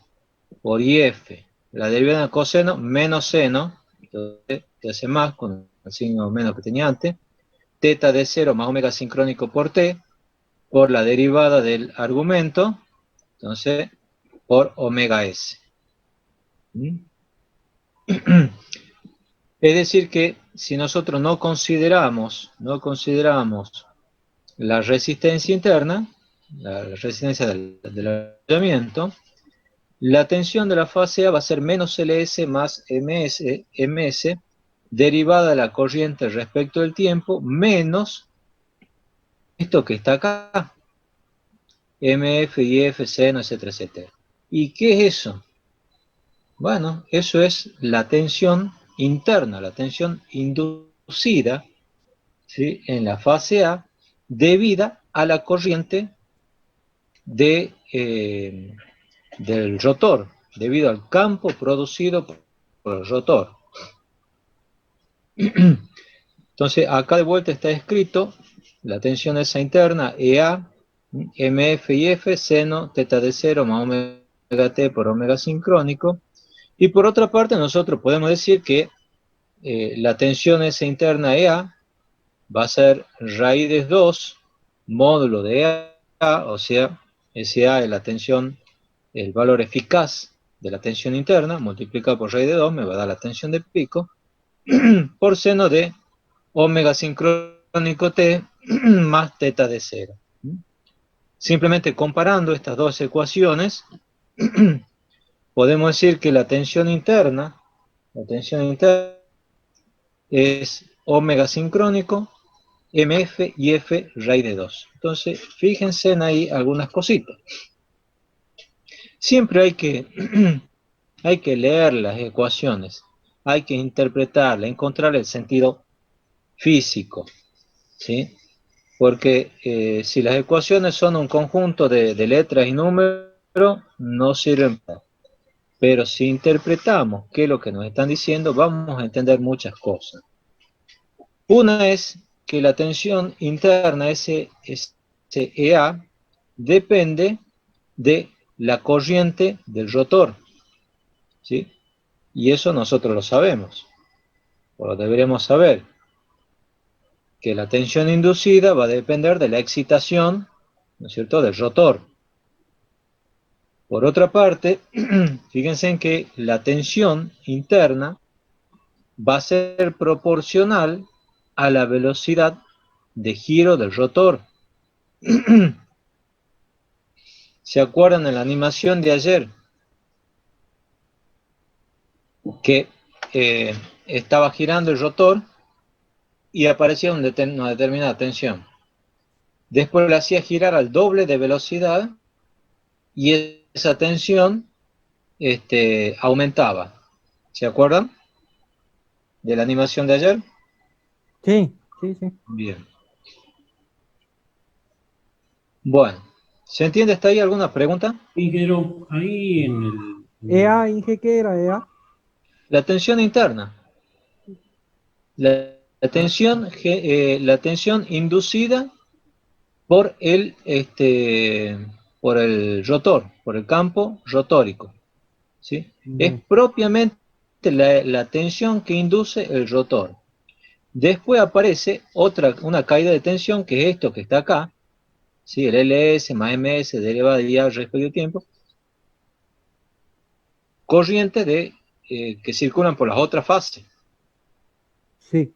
Speaker 1: por IF, la derivada del coseno menos seno, entonces te hace más con el signo menos que tenía antes, teta de 0 más omega sincrónico por t, por la derivada del argumento, entonces por omega s. Es decir que si nosotros no consideramos la resistencia interna, la resistencia del aislamiento, la tensión de la fase A va a ser menos LS más MS, derivada de la corriente respecto del tiempo, menos esto que está acá, MF, IF, seno, etcétera, etcétera. ¿Y qué es eso? Bueno, eso es la tensión interna, la tensión inducida, ¿sí?, en la fase A, debida a la corriente del rotor, debido al campo producido por el rotor. Entonces, acá de vuelta está escrito la tensión esa interna, EA, MF y F, seno, teta de 0 más omega t por omega sincrónico. Y por otra parte, nosotros podemos decir que la tensión esa interna EA va a ser raíz de 2 módulo de EA, o sea, SA es la tensión, el valor eficaz de la tensión interna, multiplicado por raíz de 2, me va a dar la tensión de pico, por seno de omega sincrónico t más teta de 0. Simplemente comparando estas dos ecuaciones, podemos decir que la tensión interna es omega sincrónico, MF y F raíz de 2. Entonces, fíjense en ahí algunas cositas. Siempre hay que leer las ecuaciones, hay que interpretarlas, encontrar el sentido físico, ¿sí? Porque si las ecuaciones son un conjunto de letras y números, no sirven para. Pero si interpretamos qué es lo que nos están diciendo, vamos a entender muchas cosas. Una es que la tensión interna SEA depende de la corriente del rotor, ¿sí? Y eso nosotros lo sabemos, o lo deberíamos saber, que la tensión inducida va a depender de la excitación, ¿no es cierto?, del rotor. Por otra parte, fíjense en que la tensión interna va a ser proporcional a la velocidad de giro del rotor. ¿Se acuerdan en la animación de ayer? Que estaba girando el rotor y aparecía una determinada tensión. Después le hacía girar al doble de velocidad y esa tensión aumentaba. ¿Se acuerdan de la animación de ayer?
Speaker 3: Sí, sí, sí.
Speaker 1: Bien. Bueno, ¿se entiende hasta ahí alguna pregunta?
Speaker 8: Ingeniero, ahí en el...
Speaker 3: EA, Inge, ¿qué era EA?
Speaker 1: La tensión interna. La tensión inducida por el rotor, por el campo rotórico, ¿sí? Es propiamente la tensión que induce el rotor. Después aparece una caída de tensión, que es esto que está acá, ¿sí? El LS más MS derivada de IA respecto al tiempo, corriente de que circulan por las otras fases.
Speaker 3: Sí.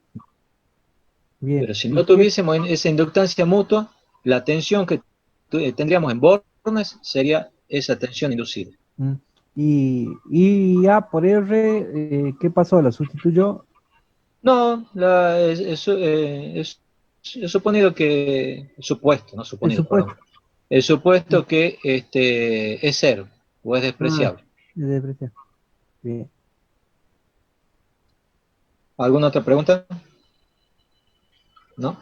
Speaker 3: Bien.
Speaker 1: Pero si no tuviésemos esa inductancia mutua, la tensión que tendríamos en bornes sería esa tensión inducida.
Speaker 3: Y A por R, ¿qué pasó? ¿La sustituyó?
Speaker 1: No, es suponido que, supuesto, no
Speaker 3: El
Speaker 1: suponido,
Speaker 3: supuesto.
Speaker 1: perdón. El supuesto que es cero o es despreciable.
Speaker 3: Es despreciable. Bien.
Speaker 1: ¿Alguna otra pregunta? ¿No?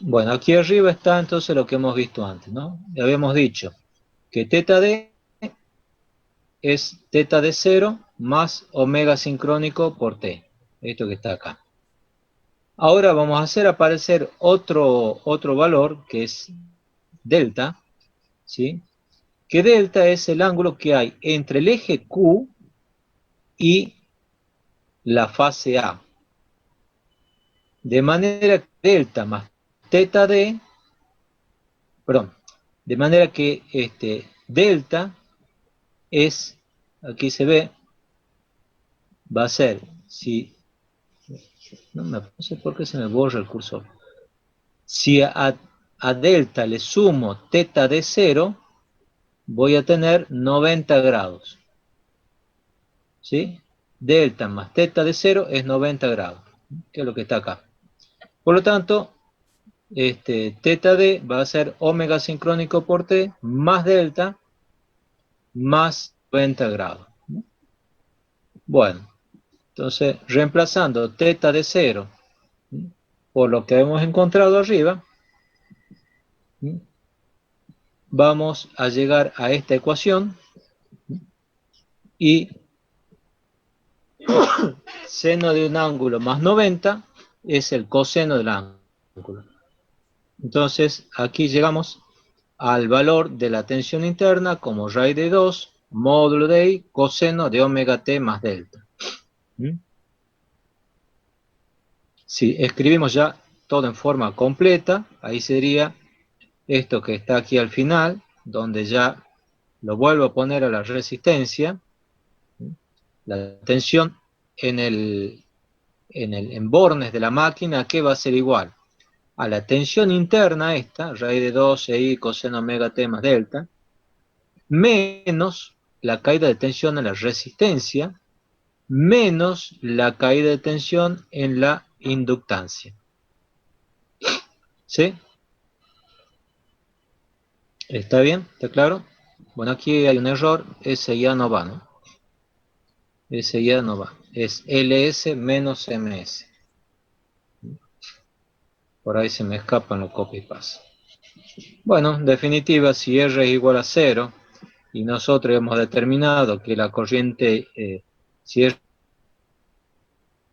Speaker 1: Bueno, aquí arriba está entonces lo que hemos visto antes, ¿no? Ya habíamos dicho que teta D es teta de 0 más omega sincrónico por T. Esto que está acá. Ahora vamos a hacer aparecer otro valor que es delta, ¿sí? Que delta es el ángulo que hay entre el eje Q y la fase A. De manera que delta más teta D, perdón, de manera que delta es, aquí se ve, va a ser, si, no sé por qué se me borra el cursor. Si a delta le sumo teta de 0, voy a tener 90 grados. ¿Sí? Delta más teta de 0 es 90 grados, que es lo que está acá. Por lo tanto, teta D va a ser omega sincrónico por T más delta más 90 grados. Bueno, entonces reemplazando teta de 0 por lo que hemos encontrado arriba, vamos a llegar a esta ecuación y seno de un ángulo más 90 es el coseno del ángulo. Entonces aquí llegamos al valor de la tensión interna como raíz de 2 módulo de I coseno de omega t más delta. Si escribimos ya todo en forma completa, ahí sería esto que está aquí al final, donde ya lo vuelvo a poner a la resistencia. La tensión en bornes de la máquina, que va a ser igual a la tensión interna, esta, raíz de 2i coseno omega t más delta, menos la caída de tensión en la resistencia, menos la caída de tensión en la inductancia. ¿Sí? ¿Está bien? ¿Está claro? Bueno, aquí hay un error, ese ya no va, ¿no? Ese ya no va. Es LS menos MS. Por ahí se me escapan los copy paste. Bueno, en definitiva, si R es igual a 0, y nosotros hemos determinado que la corriente, si R es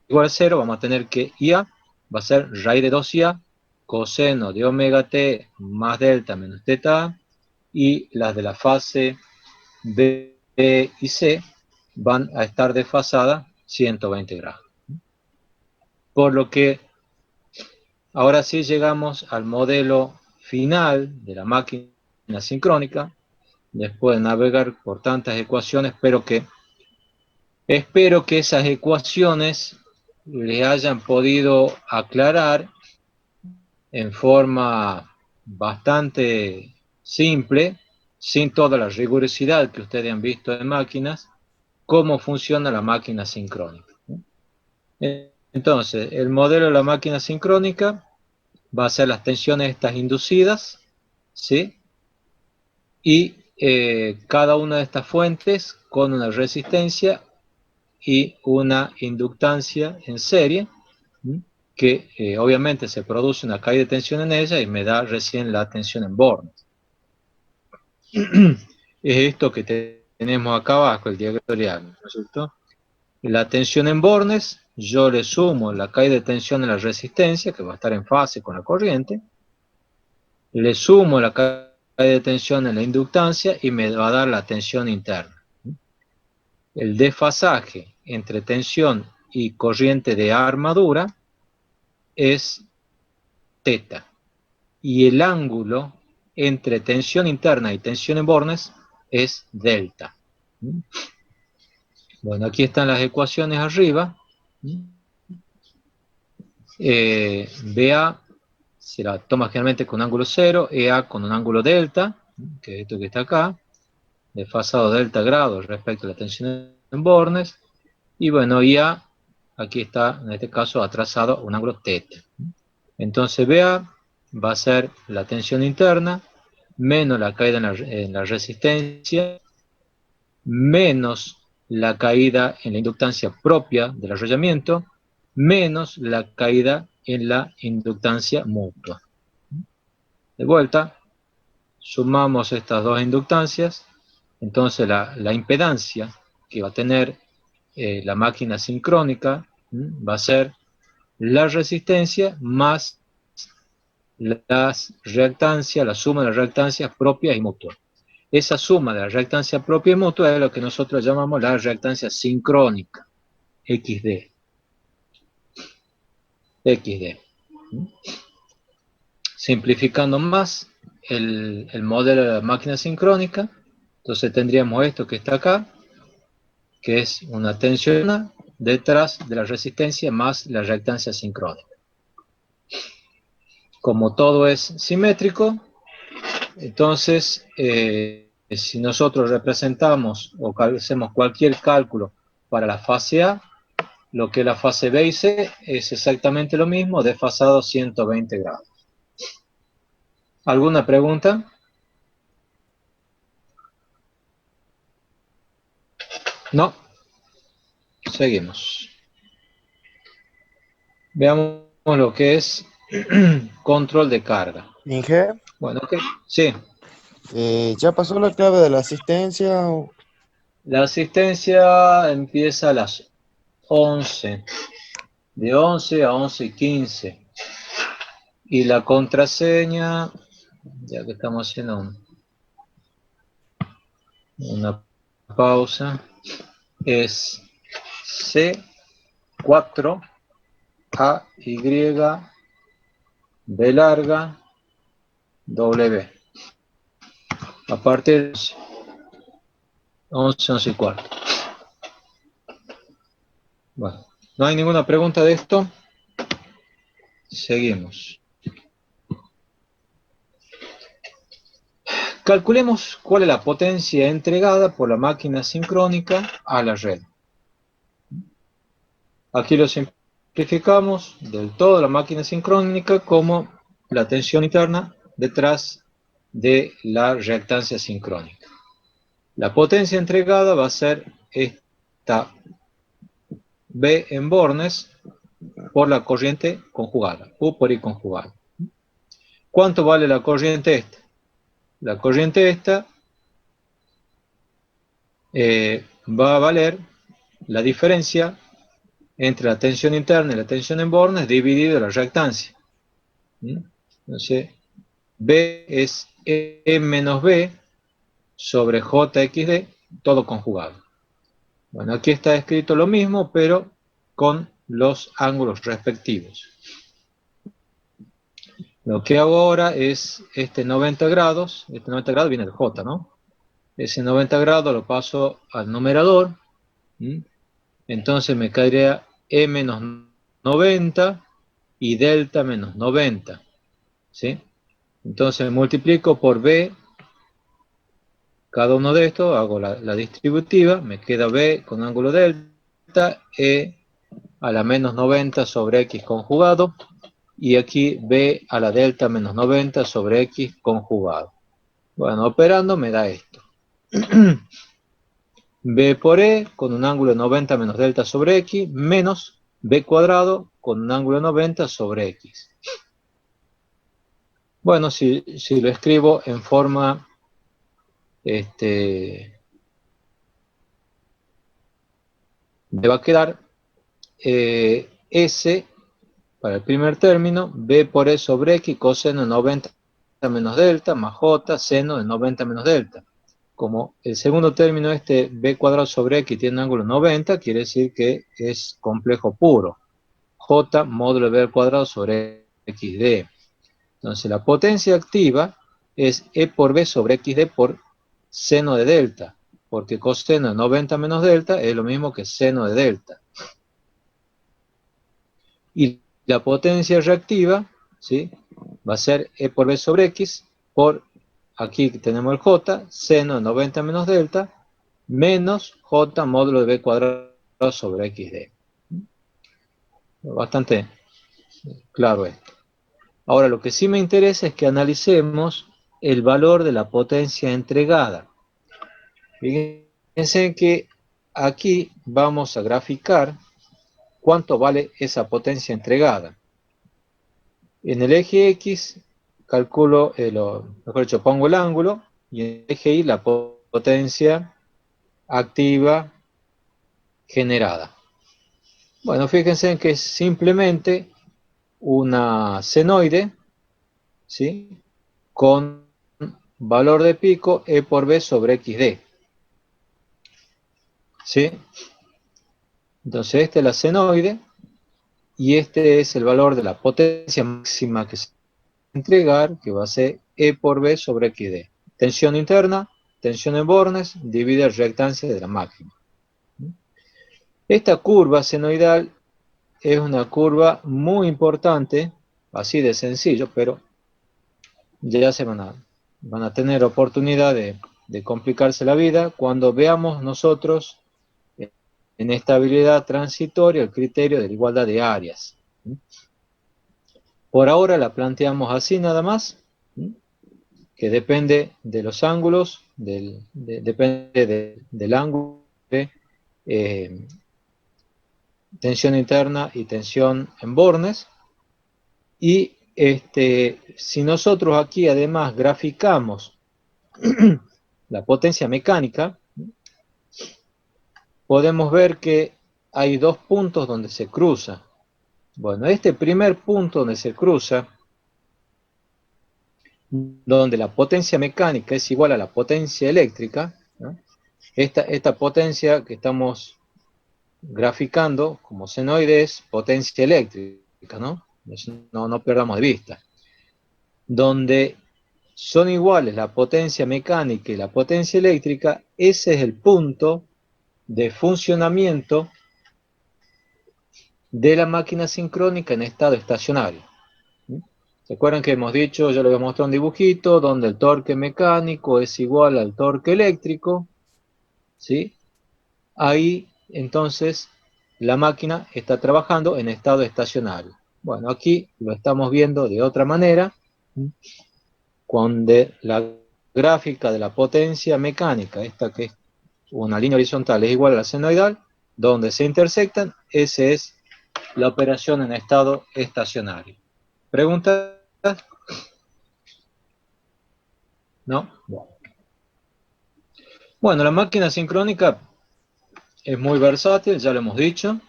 Speaker 1: igual a 0, vamos a tener que IA va a ser raíz de 2IA, coseno de omega t más delta menos teta, y las de la fase B y C van a estar desfasadas 120 grados. Por lo que ahora sí llegamos al modelo final de la máquina sincrónica, después de navegar por tantas ecuaciones, espero que esas ecuaciones les hayan podido aclarar en forma bastante simple, sin toda la rigurosidad que ustedes han visto en máquinas, cómo funciona la máquina sincrónica. Entonces, el modelo de la máquina sincrónica va a ser las tensiones estas inducidas, ¿sí? Y cada una de estas fuentes con una resistencia y una inductancia en serie, que obviamente se produce una caída de tensión en ella y me da recién la tensión en bornes. Es esto que tenemos acá abajo, el diagrama, ¿no es cierto? La tensión en bornes, yo le sumo la caída de tensión en la resistencia, que va a estar en fase con la corriente, le sumo la caída de tensión en la inductancia y me va a dar la tensión interna. El desfasaje entre tensión y corriente de armadura es teta, y el ángulo entre tensión interna y tensión en bornes es delta. Bueno, aquí están las ecuaciones arriba. BA se la toma generalmente con ángulo 0, EA con un ángulo delta, que es esto que está acá, desfasado delta grados respecto a la tensión en bornes, y bueno, IA, aquí está, en este caso, atrasado un ángulo θ. Entonces BA va a ser la tensión interna, menos la caída en la resistencia, menos la caída en la inductancia propia del arrollamiento, menos la caída en la inductancia mutua. De vuelta, sumamos estas dos inductancias, entonces la impedancia que va a tener la máquina sincrónica va a ser la resistencia más las reactancias, la suma de las reactancias propias y mutuas. Esa suma de la reactancia propia y mutua es lo que nosotros llamamos la reactancia sincrónica, XD. XD. Simplificando más el modelo de la máquina sincrónica, entonces tendríamos esto que está acá, que es una tensión detrás de la resistencia más la reactancia sincrónica. Como todo es simétrico, entonces si nosotros representamos o hacemos cualquier cálculo para la fase A, lo que la fase B y C es exactamente lo mismo, desfasado 120 grados. ¿Alguna pregunta? No. Seguimos. Veamos lo que es control de carga.
Speaker 6: Inge,
Speaker 1: Bueno, ok. Sí.
Speaker 6: ¿ya pasó la clave de la asistencia?
Speaker 1: La asistencia empieza a las 11. De 11 a 11:15. Y la contraseña, ya que estamos haciendo una pausa, es C4 AY B larga W. A partir de 11:15. Bueno, no hay ninguna pregunta de esto. Seguimos. Calculemos cuál es la potencia entregada por la máquina sincrónica a la red. Aquí lo simplificamos del todo la máquina sincrónica como la tensión interna detrás de la reactancia sincrónica. La potencia entregada va a ser esta B en bornes por la corriente conjugada, U por I conjugada. ¿Cuánto vale la corriente esta? La corriente esta va a valer la diferencia entre la tensión interna y la tensión en bornes dividido la reactancia. Entonces, B es E menos B sobre JXD, todo conjugado. Bueno, aquí está escrito lo mismo, pero con los ángulos respectivos. Lo que hago ahora es este 90 grados viene de J, ¿no? Ese 90 grados lo paso al numerador, entonces me caería E menos 90 y delta menos 90, ¿sí? Entonces multiplico por B cada uno de estos, hago la distributiva, me queda B con ángulo delta, E a la menos 90 sobre X conjugado, y aquí B a la delta menos 90 sobre X conjugado. Bueno, operando me da esto. B por E con un ángulo de 90 menos delta sobre X, menos B cuadrado con un ángulo de 90 sobre X. Bueno, si lo escribo en forma me va a quedar S para el primer término, B por E sobre X, coseno de 90 menos delta, más J, seno de 90 menos delta. Como el segundo término, B cuadrado sobre X tiene un ángulo 90, quiere decir que es complejo puro. J módulo de B cuadrado sobre XD. Entonces la potencia activa es E por B sobre XD por seno de delta. porque coseno de 90 menos delta es lo mismo que seno de delta. Y la potencia reactiva, ¿sí?, va a ser E por B sobre X, por, aquí tenemos el J, seno de 90 menos delta, menos J módulo de B cuadrado sobre XD. Bastante claro esto. Ahora, lo que sí me interesa es que analicemos el valor de la potencia entregada. Fíjense que aquí vamos a graficar cuánto vale esa potencia entregada. En el eje X calculo, mejor dicho, pongo el ángulo, y en el eje Y la potencia activa generada. Bueno, fíjense que es simplemente una senoide, ¿sí?, con valor de pico E por B sobre XD. ¿Sí? Entonces esta es la senoide, y este es el valor de la potencia máxima que se va a entregar, que va a ser E por B sobre XD. Tensión interna, tensión en bornes, divide el reactancia de la máquina. Esta curva senoidal es una curva muy importante, así de sencillo, pero ya se van a tener oportunidad de complicarse la vida cuando veamos nosotros en estabilidad transitoria el criterio de la igualdad de áreas. Por ahora la planteamos así nada más, que depende de los ángulos, depende del ángulo de tensión interna y tensión en bornes. Y si nosotros aquí además graficamos la potencia mecánica, podemos ver que hay dos puntos donde se cruza. Bueno, este primer punto donde se cruza, donde la potencia mecánica es igual a la potencia eléctrica, ¿no? Esta potencia que estamos graficando como senoide es potencia eléctrica, ¿no? No perdamos de vista. Donde son iguales la potencia mecánica y la potencia eléctrica, ese es el punto de funcionamiento de la máquina sincrónica en estado estacionario. ¿Se acuerdan que hemos dicho, yo les voy a mostrar un dibujito, donde el torque mecánico es igual al torque eléctrico? ¿Sí? Ahí, entonces, la máquina está trabajando en estado estacionario. Bueno, aquí lo estamos viendo de otra manera, cuando la gráfica de la potencia mecánica, esta que es una línea horizontal, es igual a la senoidal, donde se intersectan, esa es la operación en estado estacionario. ¿Preguntas? ¿No? Bueno, la máquina sincrónica es muy versátil, ya lo hemos dicho.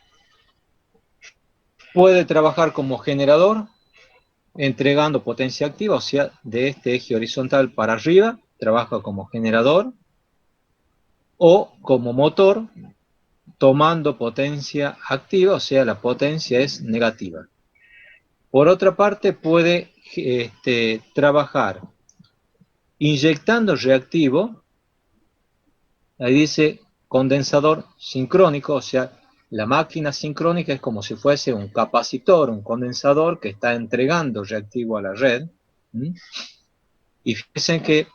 Speaker 1: Puede trabajar como generador, entregando potencia activa, o sea, de este eje horizontal para arriba, trabaja como generador, o como motor, tomando potencia activa, o sea, la potencia es negativa. Por otra parte, puede trabajar inyectando reactivo, ahí dice condensador sincrónico, o sea, la máquina sincrónica es como si fuese un capacitor, un condensador que está entregando reactivo a la red. Y fíjense que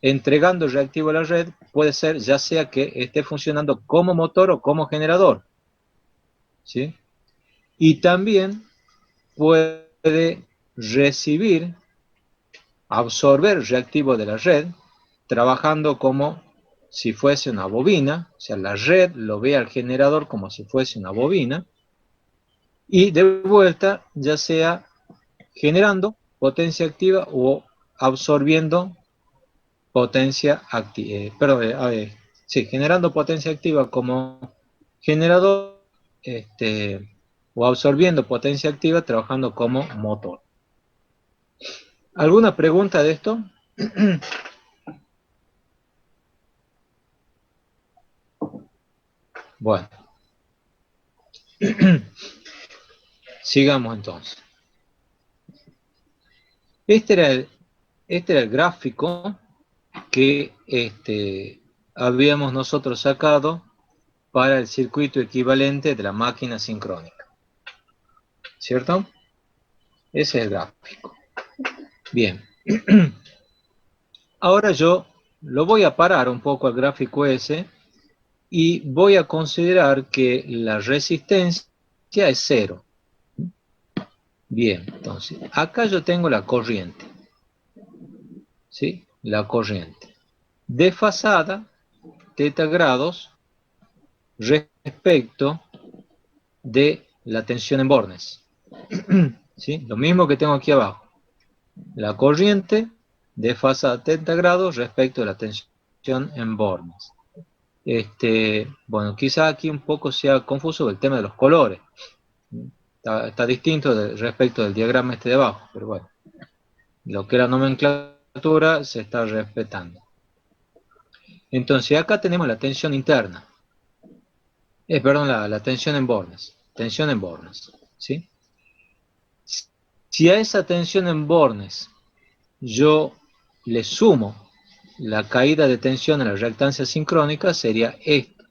Speaker 1: entregando reactivo a la red puede ser ya sea que esté funcionando como motor o como generador, ¿sí? Y también puede recibir, absorber reactivo de la red, trabajando como si fuese una bobina, o sea, la red lo ve al generador como si fuese una bobina, y de vuelta, ya sea generando potencia activa o absorbiendo potencia activa, sí, generando potencia activa como generador, o absorbiendo potencia activa trabajando como motor. ¿Alguna pregunta de esto? Bueno. Sigamos entonces. Este era el gráfico que habíamos nosotros sacado para el circuito equivalente de la máquina sincrónica. ¿Cierto? Ese es el gráfico. Bien. Ahora yo lo voy a parar un poco al gráfico ese y voy a considerar que la resistencia es 0. Bien, entonces, acá yo tengo la corriente. ¿Sí? La corriente. Desfasada, θ grados, respecto de la tensión en bornes. ¿Sí? Lo mismo que tengo aquí abajo. La corriente desfasada 30 grados respecto de la tensión en bornes. Bueno, quizá aquí un poco sea confuso el tema de los colores. Está distinto respecto del diagrama de abajo, pero bueno. Lo que es la nomenclatura se está respetando. Entonces acá tenemos la tensión interna. Perdón, la tensión en bornes. Tensión en bornes. ¿Sí? Si a esa tensión en bornes yo le sumo la caída de tensión en la reactancia sincrónica, sería esto.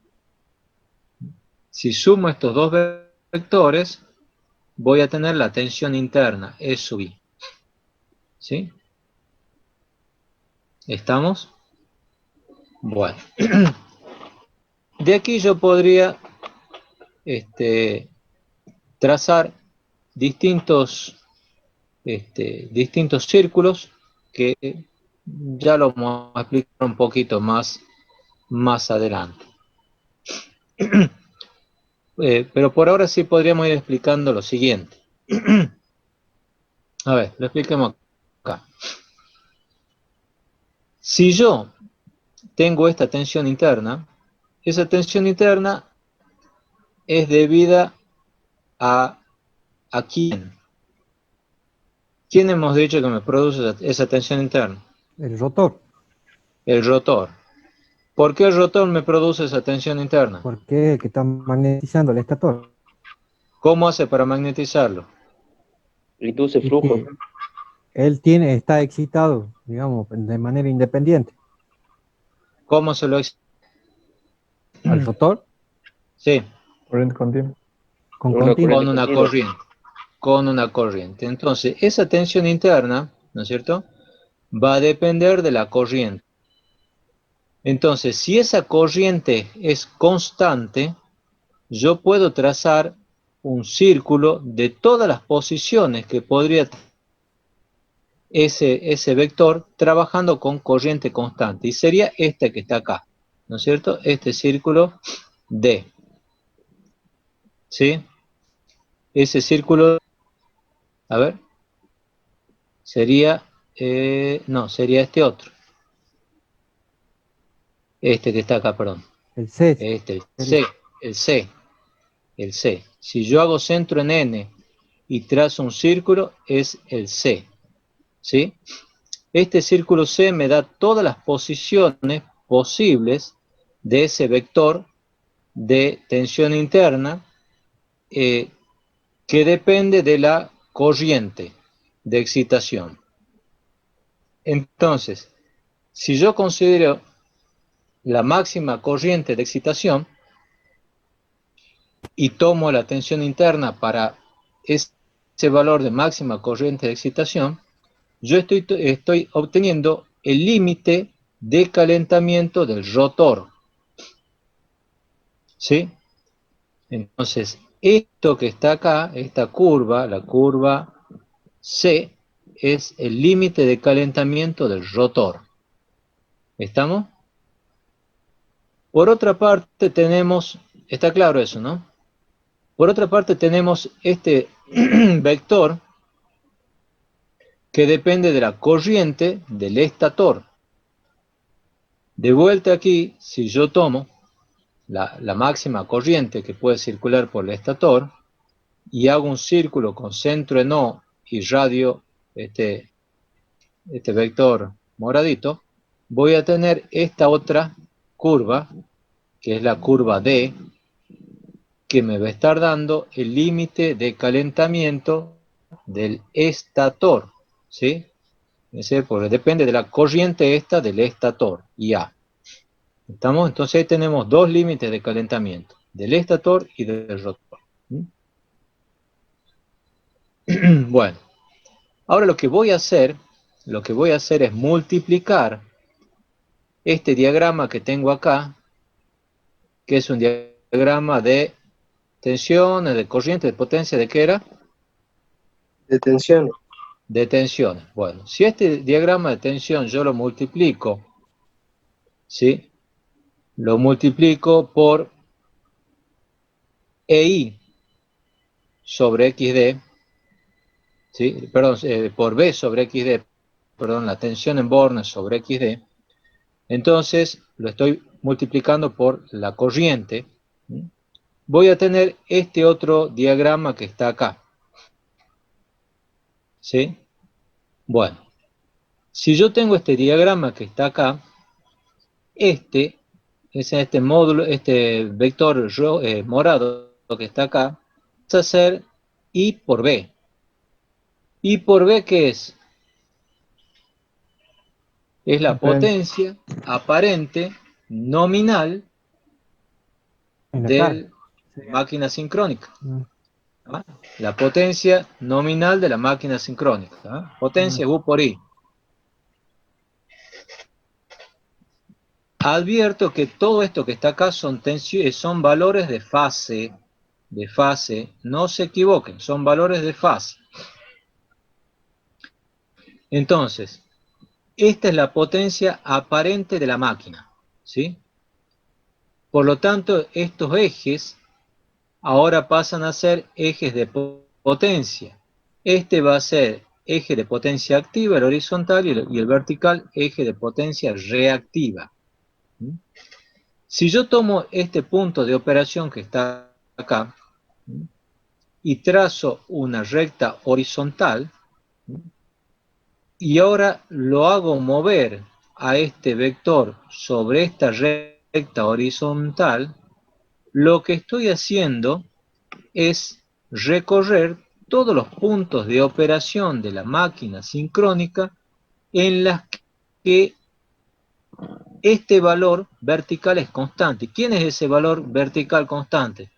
Speaker 1: Si sumo estos dos vectores, voy a tener la tensión interna, E sub I. ¿Sí? ¿Estamos? Bueno. De aquí yo podría trazar distintos círculos que ya lo vamos a explicar un poquito más adelante. Pero por ahora sí podríamos ir explicando lo siguiente. A ver, lo expliquemos acá. Si yo tengo esta tensión interna, esa tensión interna es debida a quién. ¿Quién hemos dicho que me produce esa tensión interna?
Speaker 3: El rotor.
Speaker 1: El rotor. ¿Por qué el rotor me produce esa tensión interna?
Speaker 3: Porque es el que está magnetizando el estator.
Speaker 1: ¿Cómo hace para magnetizarlo?
Speaker 7: Reduce
Speaker 3: Y
Speaker 7: flujo.
Speaker 3: que él está excitado, digamos, de manera independiente.
Speaker 1: ¿Cómo se lo excita?
Speaker 3: Al rotor
Speaker 1: Sí,
Speaker 5: Corriente continua.
Speaker 3: con
Speaker 7: Una
Speaker 3: continuo.
Speaker 1: con una
Speaker 7: continua.
Speaker 1: corriente. Con una corriente. Entonces, esa tensión interna, ¿no es cierto?, va a depender de la corriente. Entonces, si esa corriente es constante, yo puedo trazar un círculo de todas las posiciones que podría ese vector trabajando con corriente constante. Y sería este que está acá, ¿no es cierto? Este círculo D. ¿Sí? Ese círculo, a ver, sería, no, sería este otro. Este que está acá, perdón.
Speaker 3: El C.
Speaker 1: El C. Si yo hago centro en N y trazo un círculo, es el C. ¿Sí? Este círculo C me da todas las posiciones posibles de ese vector de tensión interna que depende de la corriente de excitación. Entonces, si yo considero la máxima corriente de excitación y tomo la tensión interna para ese valor de máxima corriente de excitación, yo estoy obteniendo el límite de calentamiento del rotor. ¿Sí? Entonces, esto que está acá, esta curva, la curva C, es el límite de calentamiento del rotor. ¿Estamos? Por otra parte tenemos, está claro eso, ¿no? Por otra parte tenemos este vector que depende de la corriente del estator. De vuelta aquí, si yo tomo la máxima corriente que puede circular por el estator y hago un círculo con centro en O y radio este vector moradito, voy a tener esta otra curva, que es la curva D, que me va a estar dando el límite de calentamiento del estator, ¿sí? Porque depende de la corriente esta del estator, IA. ¿Estamos? Entonces ahí tenemos dos límites de calentamiento, del estator y del rotor. Bueno, ahora lo que voy a hacer es multiplicar este diagrama que tengo acá, que es un diagrama de tensiones, de corriente, de potencia, ¿de qué era?
Speaker 7: De tensión.
Speaker 1: De tensiones. Bueno, si este diagrama de tensión yo lo multiplico, ¿sí? Lo multiplico por EI sobre XD, ¿sí? Perdón, por B sobre XD, perdón, la tensión en bornes sobre XD, entonces lo estoy multiplicando por la corriente, ¿sí? Voy a tener este otro diagrama que está acá, ¿sí? Bueno, si yo tengo este diagrama que está acá, este módulo, este vector morado que está acá, va a ser I por B. ¿I por B qué es? Es la potencia aparente nominal de máquina sincrónica. ¿Ah? La potencia nominal de la máquina sincrónica. ¿Ah? Potencia U por I. Advierto que todo esto que está acá son valores de fase, no se equivoquen, son valores de fase. Entonces, esta es la potencia aparente de la máquina, ¿sí? Por lo tanto, estos ejes ahora pasan a ser ejes de potencia. Este va a ser eje de potencia activa, el horizontal, y el vertical, eje de potencia reactiva. Si yo tomo este punto de operación que está acá y trazo una recta horizontal, y ahora lo hago mover a este vector sobre esta recta horizontal, lo que estoy haciendo es recorrer todos los puntos de operación de la máquina sincrónica en las que este valor vertical es constante. ¿Quién es ese valor vertical constante?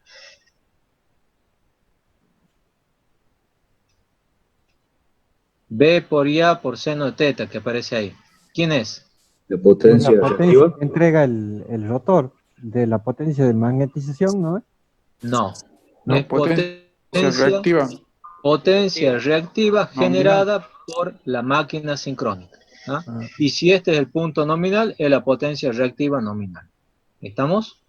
Speaker 1: B por IA por seno de teta que aparece ahí. ¿Quién es?
Speaker 2: La potencia
Speaker 3: La potencia
Speaker 2: reactiva.
Speaker 3: que entrega el rotor de la potencia de magnetización, ¿no?
Speaker 1: No.
Speaker 9: No,
Speaker 1: Es potencia reactiva generada por la máquina sincrónica. ¿Ah? Y si este es el punto nominal, es la potencia reactiva nominal. ¿Estamos?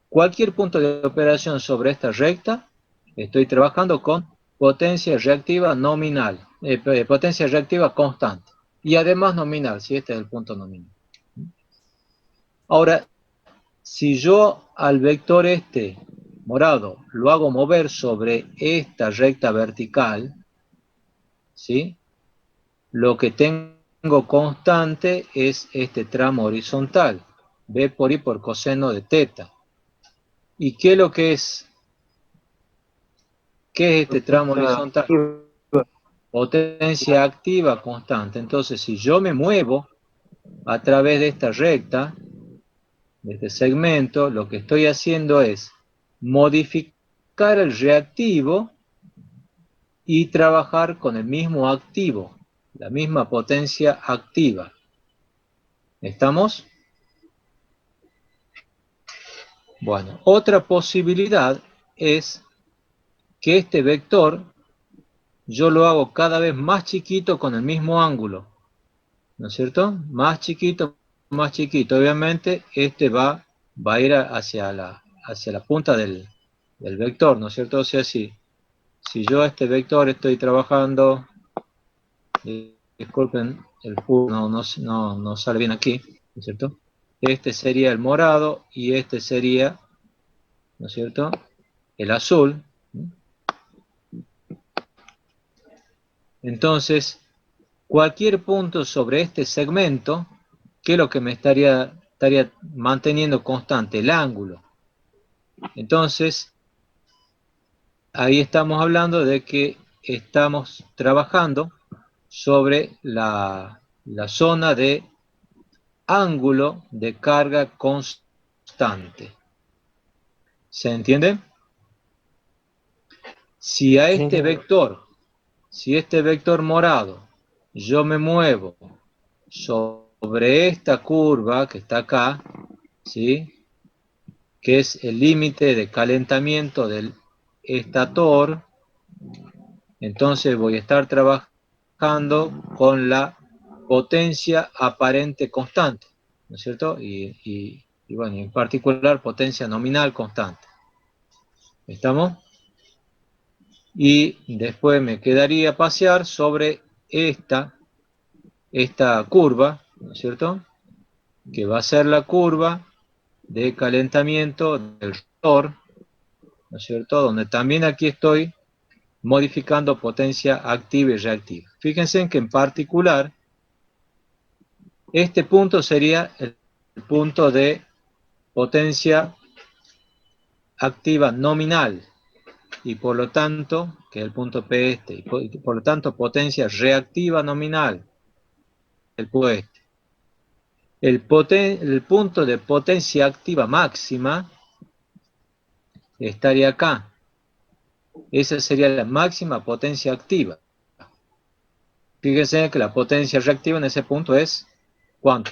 Speaker 1: Cualquier punto de operación sobre esta recta, estoy trabajando con potencia reactiva nominal, potencia reactiva constante. Y además nominal, si este es el punto nominal. Ahora, si yo al vector este morado lo hago mover sobre esta recta vertical, ¿sí? Lo que tengo constante es este tramo horizontal, B por I por coseno de teta. ¿Y qué es lo que es? ¿Qué es este tramo horizontal? Potencia activa constante. Entonces, si yo me muevo a través de esta recta, de este segmento, lo que estoy haciendo es modificar el reactivo y trabajar con el mismo activo, la misma potencia activa. ¿Estamos? Bueno, otra posibilidad es que este vector yo lo hago cada vez más chiquito con el mismo ángulo, ¿no es cierto? Más chiquito, más chiquito. Obviamente este va a ir hacia la punta del vector, ¿no es cierto? O sea, si yo este vector estoy trabajando, disculpen, el punto no sale bien aquí, ¿no es cierto? Este sería el morado y este sería, ¿no es cierto?, el azul. Entonces, cualquier punto sobre este segmento, ¿qué es lo que me estaría manteniendo constante? El ángulo. Entonces, ahí estamos hablando de que estamos trabajando sobre la zona de ángulo de carga constante. ¿Se entiende? Si a este vector, si este vector morado, yo me muevo sobre esta curva que está acá, ¿sí? Que es el límite de calentamiento del estator, entonces voy a estar trabajando con la potencia aparente constante, ¿no es cierto? Y bueno, en particular potencia nominal constante. ¿Estamos? Y después me quedaría pasear sobre esta curva, ¿no es cierto? Que va a ser la curva de calentamiento del rotor, ¿no es cierto? Donde también aquí estoy modificando potencia activa y reactiva. Fíjense en que en particular este punto sería el punto de potencia activa nominal y por lo tanto, que es el punto P este, y por lo tanto potencia reactiva nominal, el punto este. El punto de potencia activa máxima estaría acá. Esa sería la máxima potencia activa. Fíjense que la potencia reactiva en ese punto es ¿cuánto?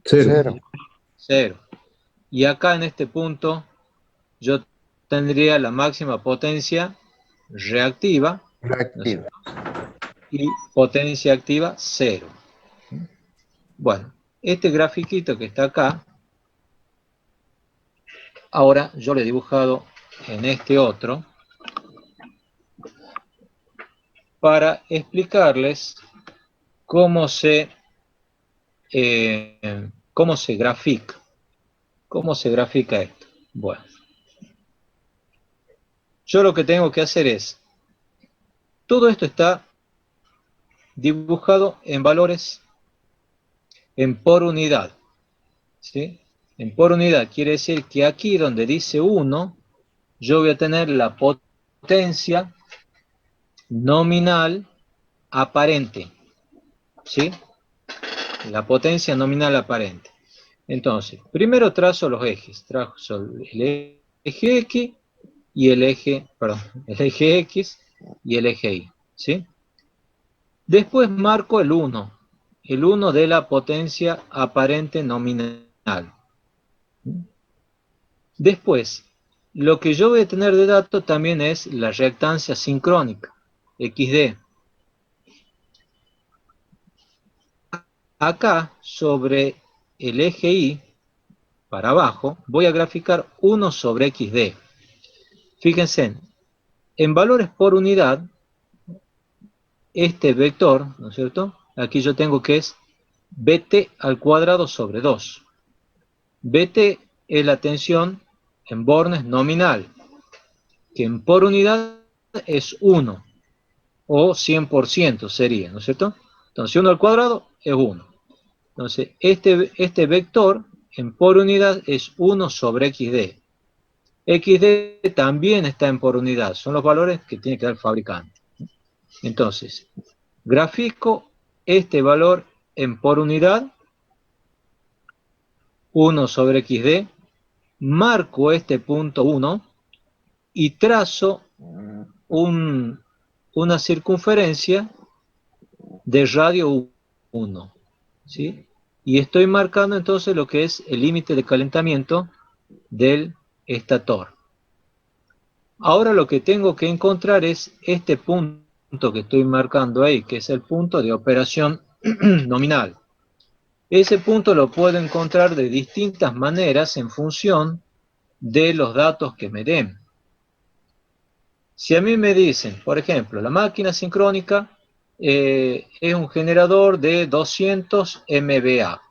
Speaker 5: Cero.
Speaker 1: 0. Y acá en este punto yo tendría la máxima potencia reactiva,
Speaker 6: Reactivo.
Speaker 1: y potencia activa 0. Bueno, este grafiquito que está acá, ahora yo lo he dibujado en este otro para explicarles cómo se grafica. ¿Cómo se grafica esto? Bueno, yo lo que tengo que hacer es, todo esto está dibujado en valores en por unidad, ¿sí? En por unidad quiere decir que aquí donde dice 1, yo voy a tener la potencia nominal aparente, ¿sí? La potencia nominal aparente. Entonces, primero trazo los ejes, trazo el eje X y el eje X y el eje Y, ¿sí? Después marco el 1 de la potencia aparente nominal. Después, lo que yo voy a tener de dato también es la reactancia sincrónica, XD. Acá, sobre el eje Y, para abajo, voy a graficar 1 sobre XD. Fíjense, en valores por unidad, este vector, ¿no es cierto? Aquí yo tengo que es BT al cuadrado sobre 2. BT es la tensión en bornes nominal, que en por unidad es 1, o 100% sería, ¿no es cierto? Entonces 1 al cuadrado es 1. Entonces este vector en por unidad es 1 sobre XD. XD también está en por unidad, son los valores que tiene que dar el fabricante. Entonces, grafico este valor en por unidad, 1 sobre XD, marco este punto 1 y trazo una circunferencia de radio 1, ¿sí? Y estoy marcando entonces lo que es el límite de calentamiento del estator. Ahora lo que tengo que encontrar es este punto que estoy marcando ahí, que es el punto de operación nominal. Ese punto lo puedo encontrar de distintas maneras en función de los datos que me den. Si a mí me dicen, por ejemplo, la máquina sincrónica es un generador de 200 MVA,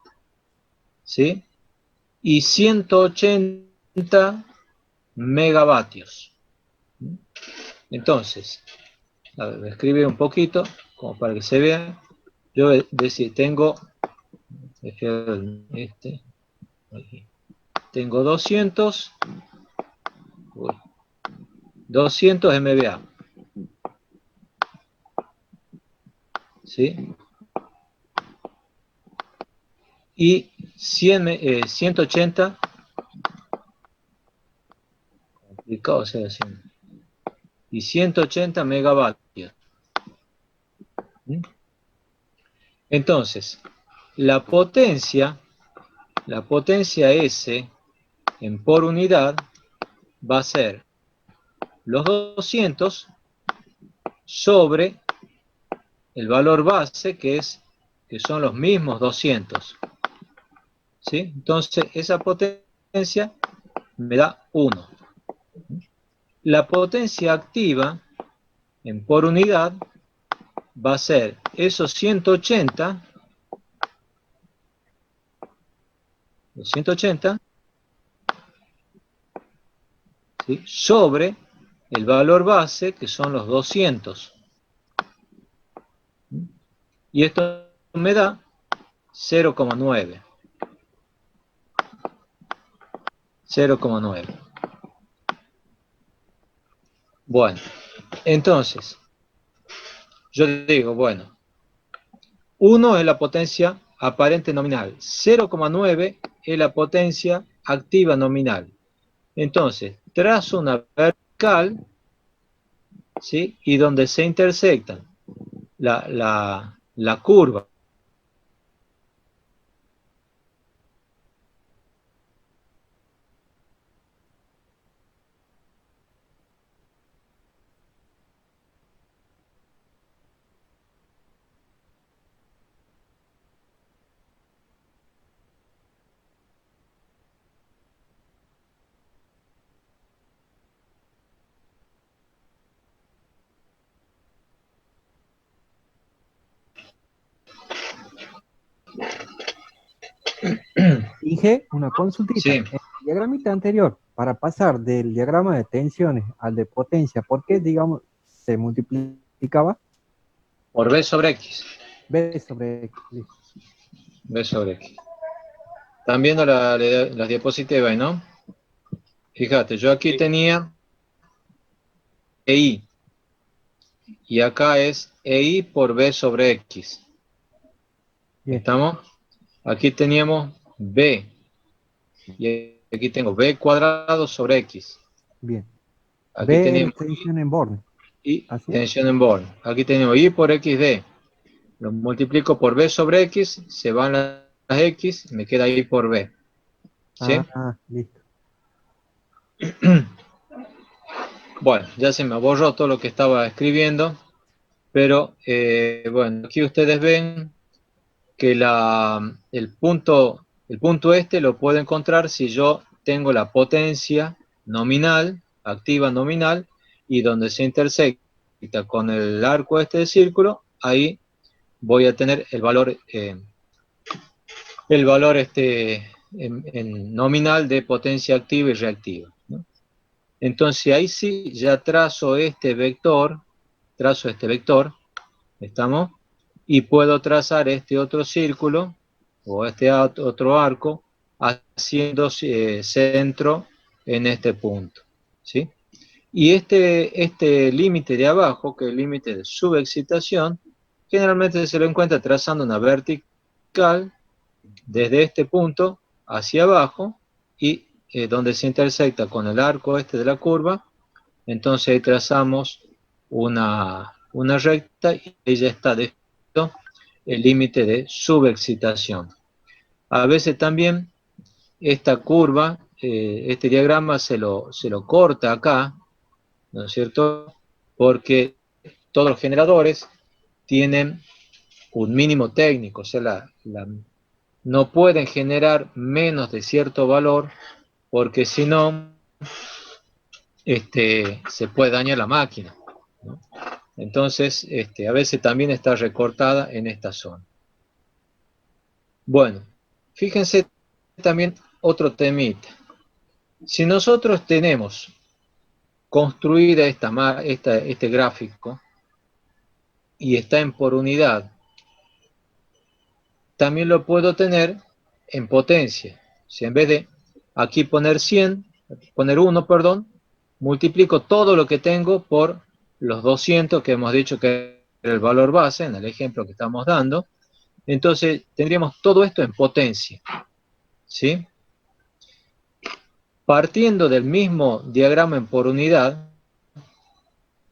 Speaker 1: ¿sí? Y 180 megavatios. Entonces, a ver, escribe un poquito, como para que se vea. Yo voy a decir, tengo 200 MVA, ¿sí? y 180, complicado ser así, y 180 megavatios. ¿Mm? Entonces, la potencia S en por unidad va a ser los 200 sobre el valor base, que son los mismos 200. ¿Sí? Entonces, esa potencia me da 1. La potencia activa en por unidad va a ser esos 180, ¿sí? Sobre el valor base, que son los 200. Y esto me da 0,9. 0,9. Bueno, entonces, yo digo, bueno, 1 es la potencia aparente nominal, 0,9 es la potencia activa nominal. Entonces, trazo una vertical, ¿sí? Y donde se intersectan la curva
Speaker 3: Dije una consultita.
Speaker 1: Sí.
Speaker 3: En el diagramita anterior, para pasar del diagrama de tensiones al de potencia, ¿por qué, digamos, se multiplicaba?
Speaker 1: por B sobre X.
Speaker 3: B sobre X.
Speaker 1: B sobre X. Están viendo las diapositivas, ¿no? Fíjate, yo aquí tenía EI. Y acá es EI por B sobre X.
Speaker 3: Bien.
Speaker 1: ¿Estamos? Aquí teníamos B. Y aquí tengo B cuadrado sobre X.
Speaker 3: Bien.
Speaker 1: Aquí
Speaker 3: B
Speaker 1: tenemos
Speaker 3: tensión en Born.
Speaker 1: Y
Speaker 3: ¿Así?
Speaker 1: tensión en Born. Aquí tenemos I por XD. Lo multiplico por B sobre X, se van las X, me queda I por B. ¿Sí?
Speaker 3: Listo.
Speaker 1: Bueno, ya se me borró todo lo que estaba escribiendo, pero bueno, aquí ustedes ven que el punto este lo puedo encontrar si yo tengo la potencia nominal, activa nominal, y donde se intersecta con el arco este de círculo, ahí voy a tener el valor en nominal de potencia activa y reactiva, ¿no? Entonces ahí sí ya trazo este vector, ¿estamos? Y puedo trazar este otro círculo o este otro arco haciendo centro en este punto, ¿sí? Y este límite de abajo, que es el límite de subexcitación, generalmente se lo encuentra trazando una vertical desde este punto hacia abajo y donde se intersecta con el arco este de la curva, entonces ahí trazamos una recta y ahí ya está definido el límite de subexcitación. A veces también esta curva, este diagrama se lo corta acá, ¿no es cierto? Porque todos los generadores tienen un mínimo técnico, o sea, no pueden generar menos de cierto valor, porque si no, se puede dañar la máquina, ¿no? Entonces, a veces también está recortada en esta zona. Bueno, fíjense también otro temita. Si nosotros tenemos construida este gráfico y está en por unidad, también lo puedo tener en potencia. Si en vez de aquí poner 1, perdón, multiplico todo lo que tengo por los 200 que hemos dicho que era el valor base en el ejemplo que estamos dando, Entonces tendríamos todo esto en potencia, ¿sí? Partiendo del mismo diagrama por unidad,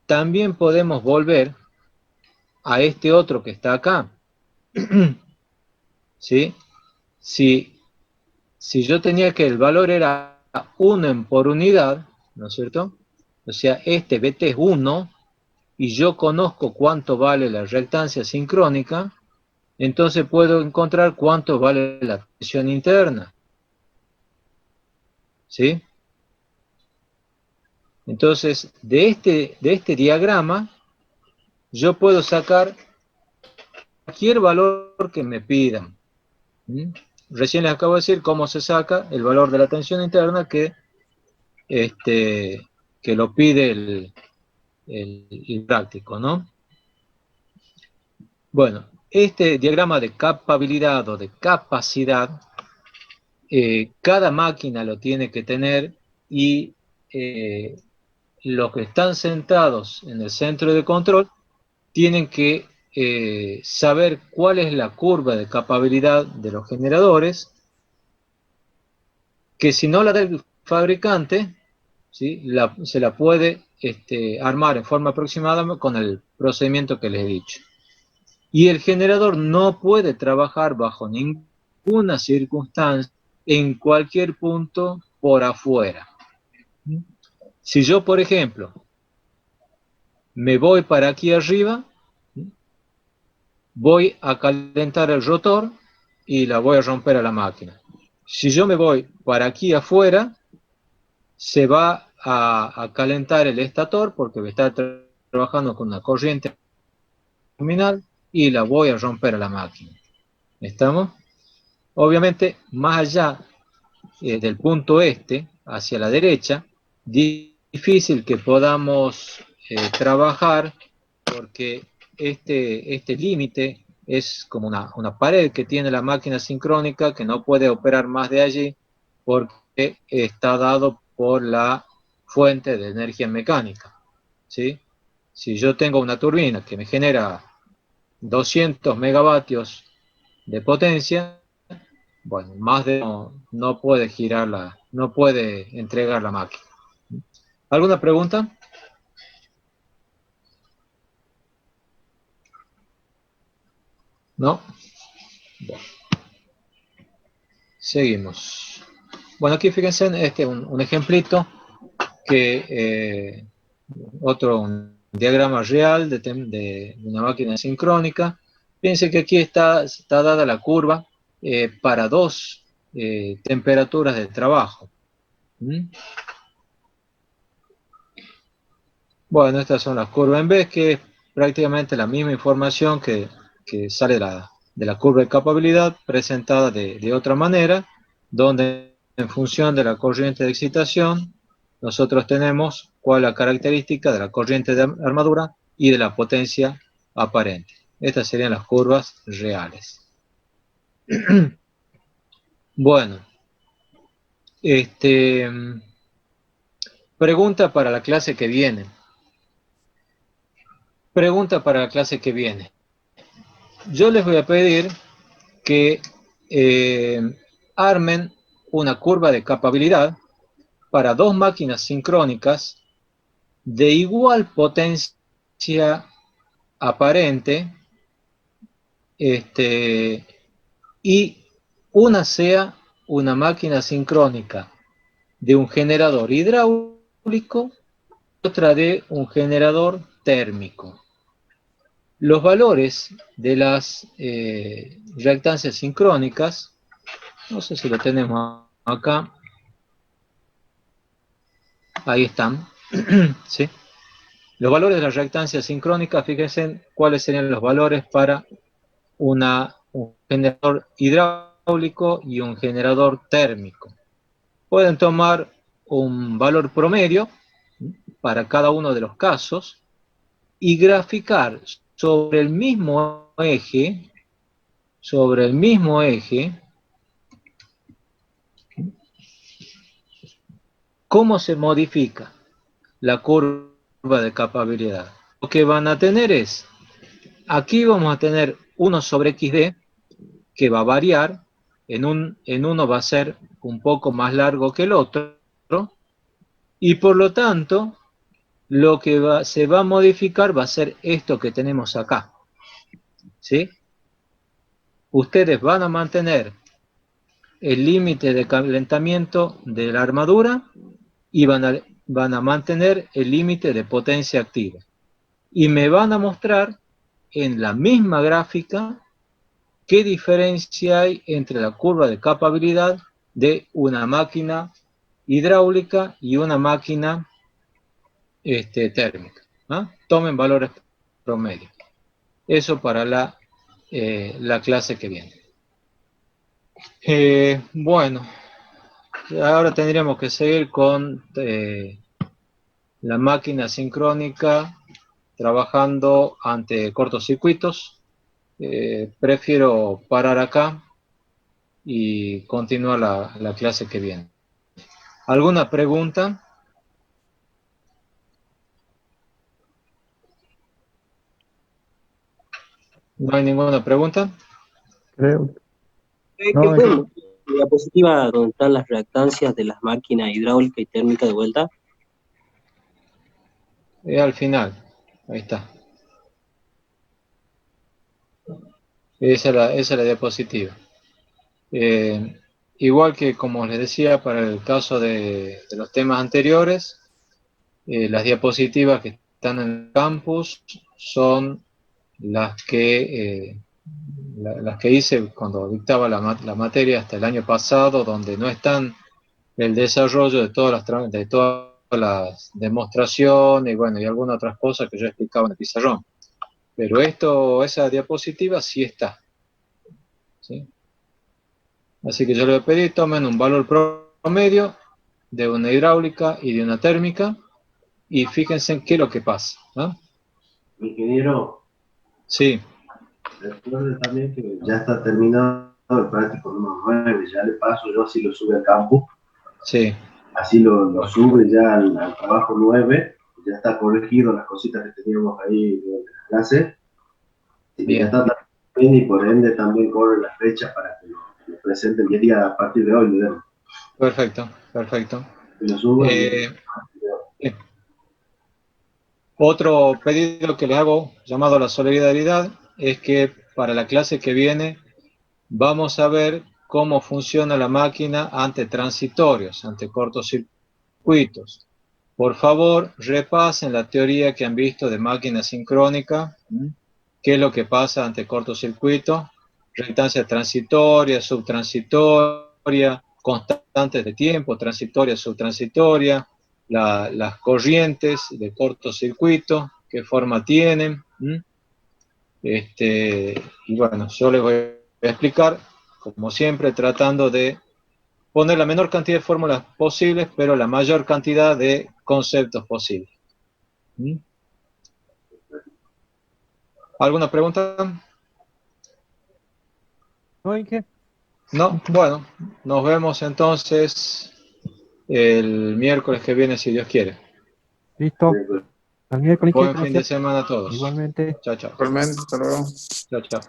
Speaker 1: también podemos volver a este otro que está acá. ¿Sí? Si yo tenía que el valor era 1 en por unidad, ¿no es cierto? O sea, este BT es 1, y yo conozco cuánto vale la reactancia sincrónica, entonces puedo encontrar cuánto vale la tensión interna. ¿Sí? Entonces, de este diagrama, yo puedo sacar cualquier valor que me pidan. Recién les acabo de decir cómo se saca el valor de la tensión interna que lo pide el práctico, ¿no? Bueno, este diagrama de capabilidad o de capacidad, cada máquina lo tiene que tener, y los que están sentados en el centro de control tienen que saber cuál es la curva de capabilidad de los generadores, que si no la da el fabricante, ¿sí? Se la puede armar en forma aproximada con el procedimiento que les he dicho. Y el generador no puede trabajar bajo ninguna circunstancia en cualquier punto por afuera. Si yo, por ejemplo, me voy para aquí arriba, voy a calentar el rotor y la voy a romper a la máquina. Si yo me voy para aquí afuera, se va a calentar el estator porque me está trabajando con una corriente terminal y la voy a romper a la máquina. ¿Estamos? Obviamente, más allá del punto hacia la derecha, difícil que podamos trabajar, porque este límite es como una pared que tiene la máquina sincrónica, que no puede operar más de allí porque está dado por la fuente de energía mecánica, ¿sí? Si yo tengo una turbina que me genera 200 megavatios de potencia, bueno, más de no puede girarla, no puede entregar la máquina. ¿Alguna pregunta? ¿No? Bueno. Seguimos. Bueno, aquí fíjense un ejemplito que un diagrama real de una máquina sincrónica. Fíjense que aquí está dada la curva para dos temperaturas de trabajo. Bueno, estas son las curvas en B, que es prácticamente la misma información que sale de la curva de capabilidad, presentada de otra manera, donde en función de la corriente de excitación, nosotros tenemos cuál es la característica de la corriente de armadura y de la potencia aparente. Estas serían las curvas reales. Bueno, pregunta para la clase que viene. Pregunta para la clase que viene. Yo les voy a pedir que armen una curva de capabilidad para dos máquinas sincrónicas de igual potencia aparente, y una sea una máquina sincrónica de un generador hidráulico, otra de un generador térmico. Los valores de las reactancias sincrónicas, no sé si lo tenemos acá, ahí están, ¿sí? Los valores de la reactancia sincrónica, fíjense cuáles serían los valores para un generador hidráulico y un generador térmico. Pueden tomar un valor promedio para cada uno de los casos y graficar sobre el mismo eje, cómo se modifica la curva de capabilidad. Lo que van a tener es, aquí vamos a tener 1 sobre XD, que va a variar, en uno va a ser un poco más largo que el otro, y por lo tanto, lo que se va a modificar va a ser esto que tenemos acá. ¿Sí? Ustedes van a mantener el límite de calentamiento de la armadura y van a mantener el límite de potencia activa. Y me van a mostrar en la misma gráfica qué diferencia hay entre la curva de capabilidad de una máquina hidráulica y una máquina térmica. ¿Ah? Tomen valores promedio. Eso para la clase que viene. Bueno, ahora tendríamos que seguir con la máquina sincrónica trabajando ante cortocircuitos. Prefiero parar acá y continuar la clase que viene. ¿Alguna pregunta? ¿No hay ninguna pregunta?
Speaker 5: Creo.
Speaker 7: ¿Qué
Speaker 5: No,
Speaker 7: fue la diapositiva donde están las reactancias de las máquinas hidráulica y térmica de vuelta?
Speaker 1: Al final, ahí está. Esa es la diapositiva. Igual que como les decía para el caso de los temas anteriores, las diapositivas que están en el campus son las que hice cuando dictaba la materia hasta el año pasado, donde no están el desarrollo de todas las demostraciones y bueno, y algunas otras cosas que yo explicaba en el pizarrón. Pero esa diapositiva sí está. ¿Sí? Así que yo les voy a pedir, tomen un valor promedio de una hidráulica y de una térmica y fíjense en qué es lo que pasa, ¿no?
Speaker 4: Ingeniero,
Speaker 1: Sí.
Speaker 4: recuerde también que ya está terminado el práctico número 9, ya le paso, yo así lo sube al campo.
Speaker 1: Sí.
Speaker 4: Así lo sube ya al trabajo 9, ya está corregido las cositas que teníamos ahí en la clase. Así que ya está también, y por ende también corre la fecha para que lo presenten el día a partir de hoy, digamos.
Speaker 1: Perfecto, perfecto.
Speaker 4: Lo subo
Speaker 1: Otro pedido que le hago, llamado a la solidaridad, es que para la clase que viene vamos a ver cómo funciona la máquina ante transitorios, ante cortocircuitos. Por favor, repasen la teoría que han visto de máquina sincrónica, qué es lo que pasa ante cortocircuito, reactancia transitoria, subtransitoria, constantes de tiempo, transitoria, subtransitoria, las corrientes de cortocircuito, qué forma tienen. Y bueno, yo les voy a explicar, como siempre, tratando de poner la menor cantidad de fórmulas posibles, pero la mayor cantidad de conceptos posibles. ¿Alguna pregunta?
Speaker 3: ¿No, Inge?
Speaker 1: No, bueno, nos vemos entonces el miércoles que viene, si Dios quiere.
Speaker 3: Listo. Al miércoles.
Speaker 1: Buen fin de semana a todos.
Speaker 3: Igualmente.
Speaker 1: Chao, chao.
Speaker 2: Igualmente, hasta luego.
Speaker 1: Chao, chao.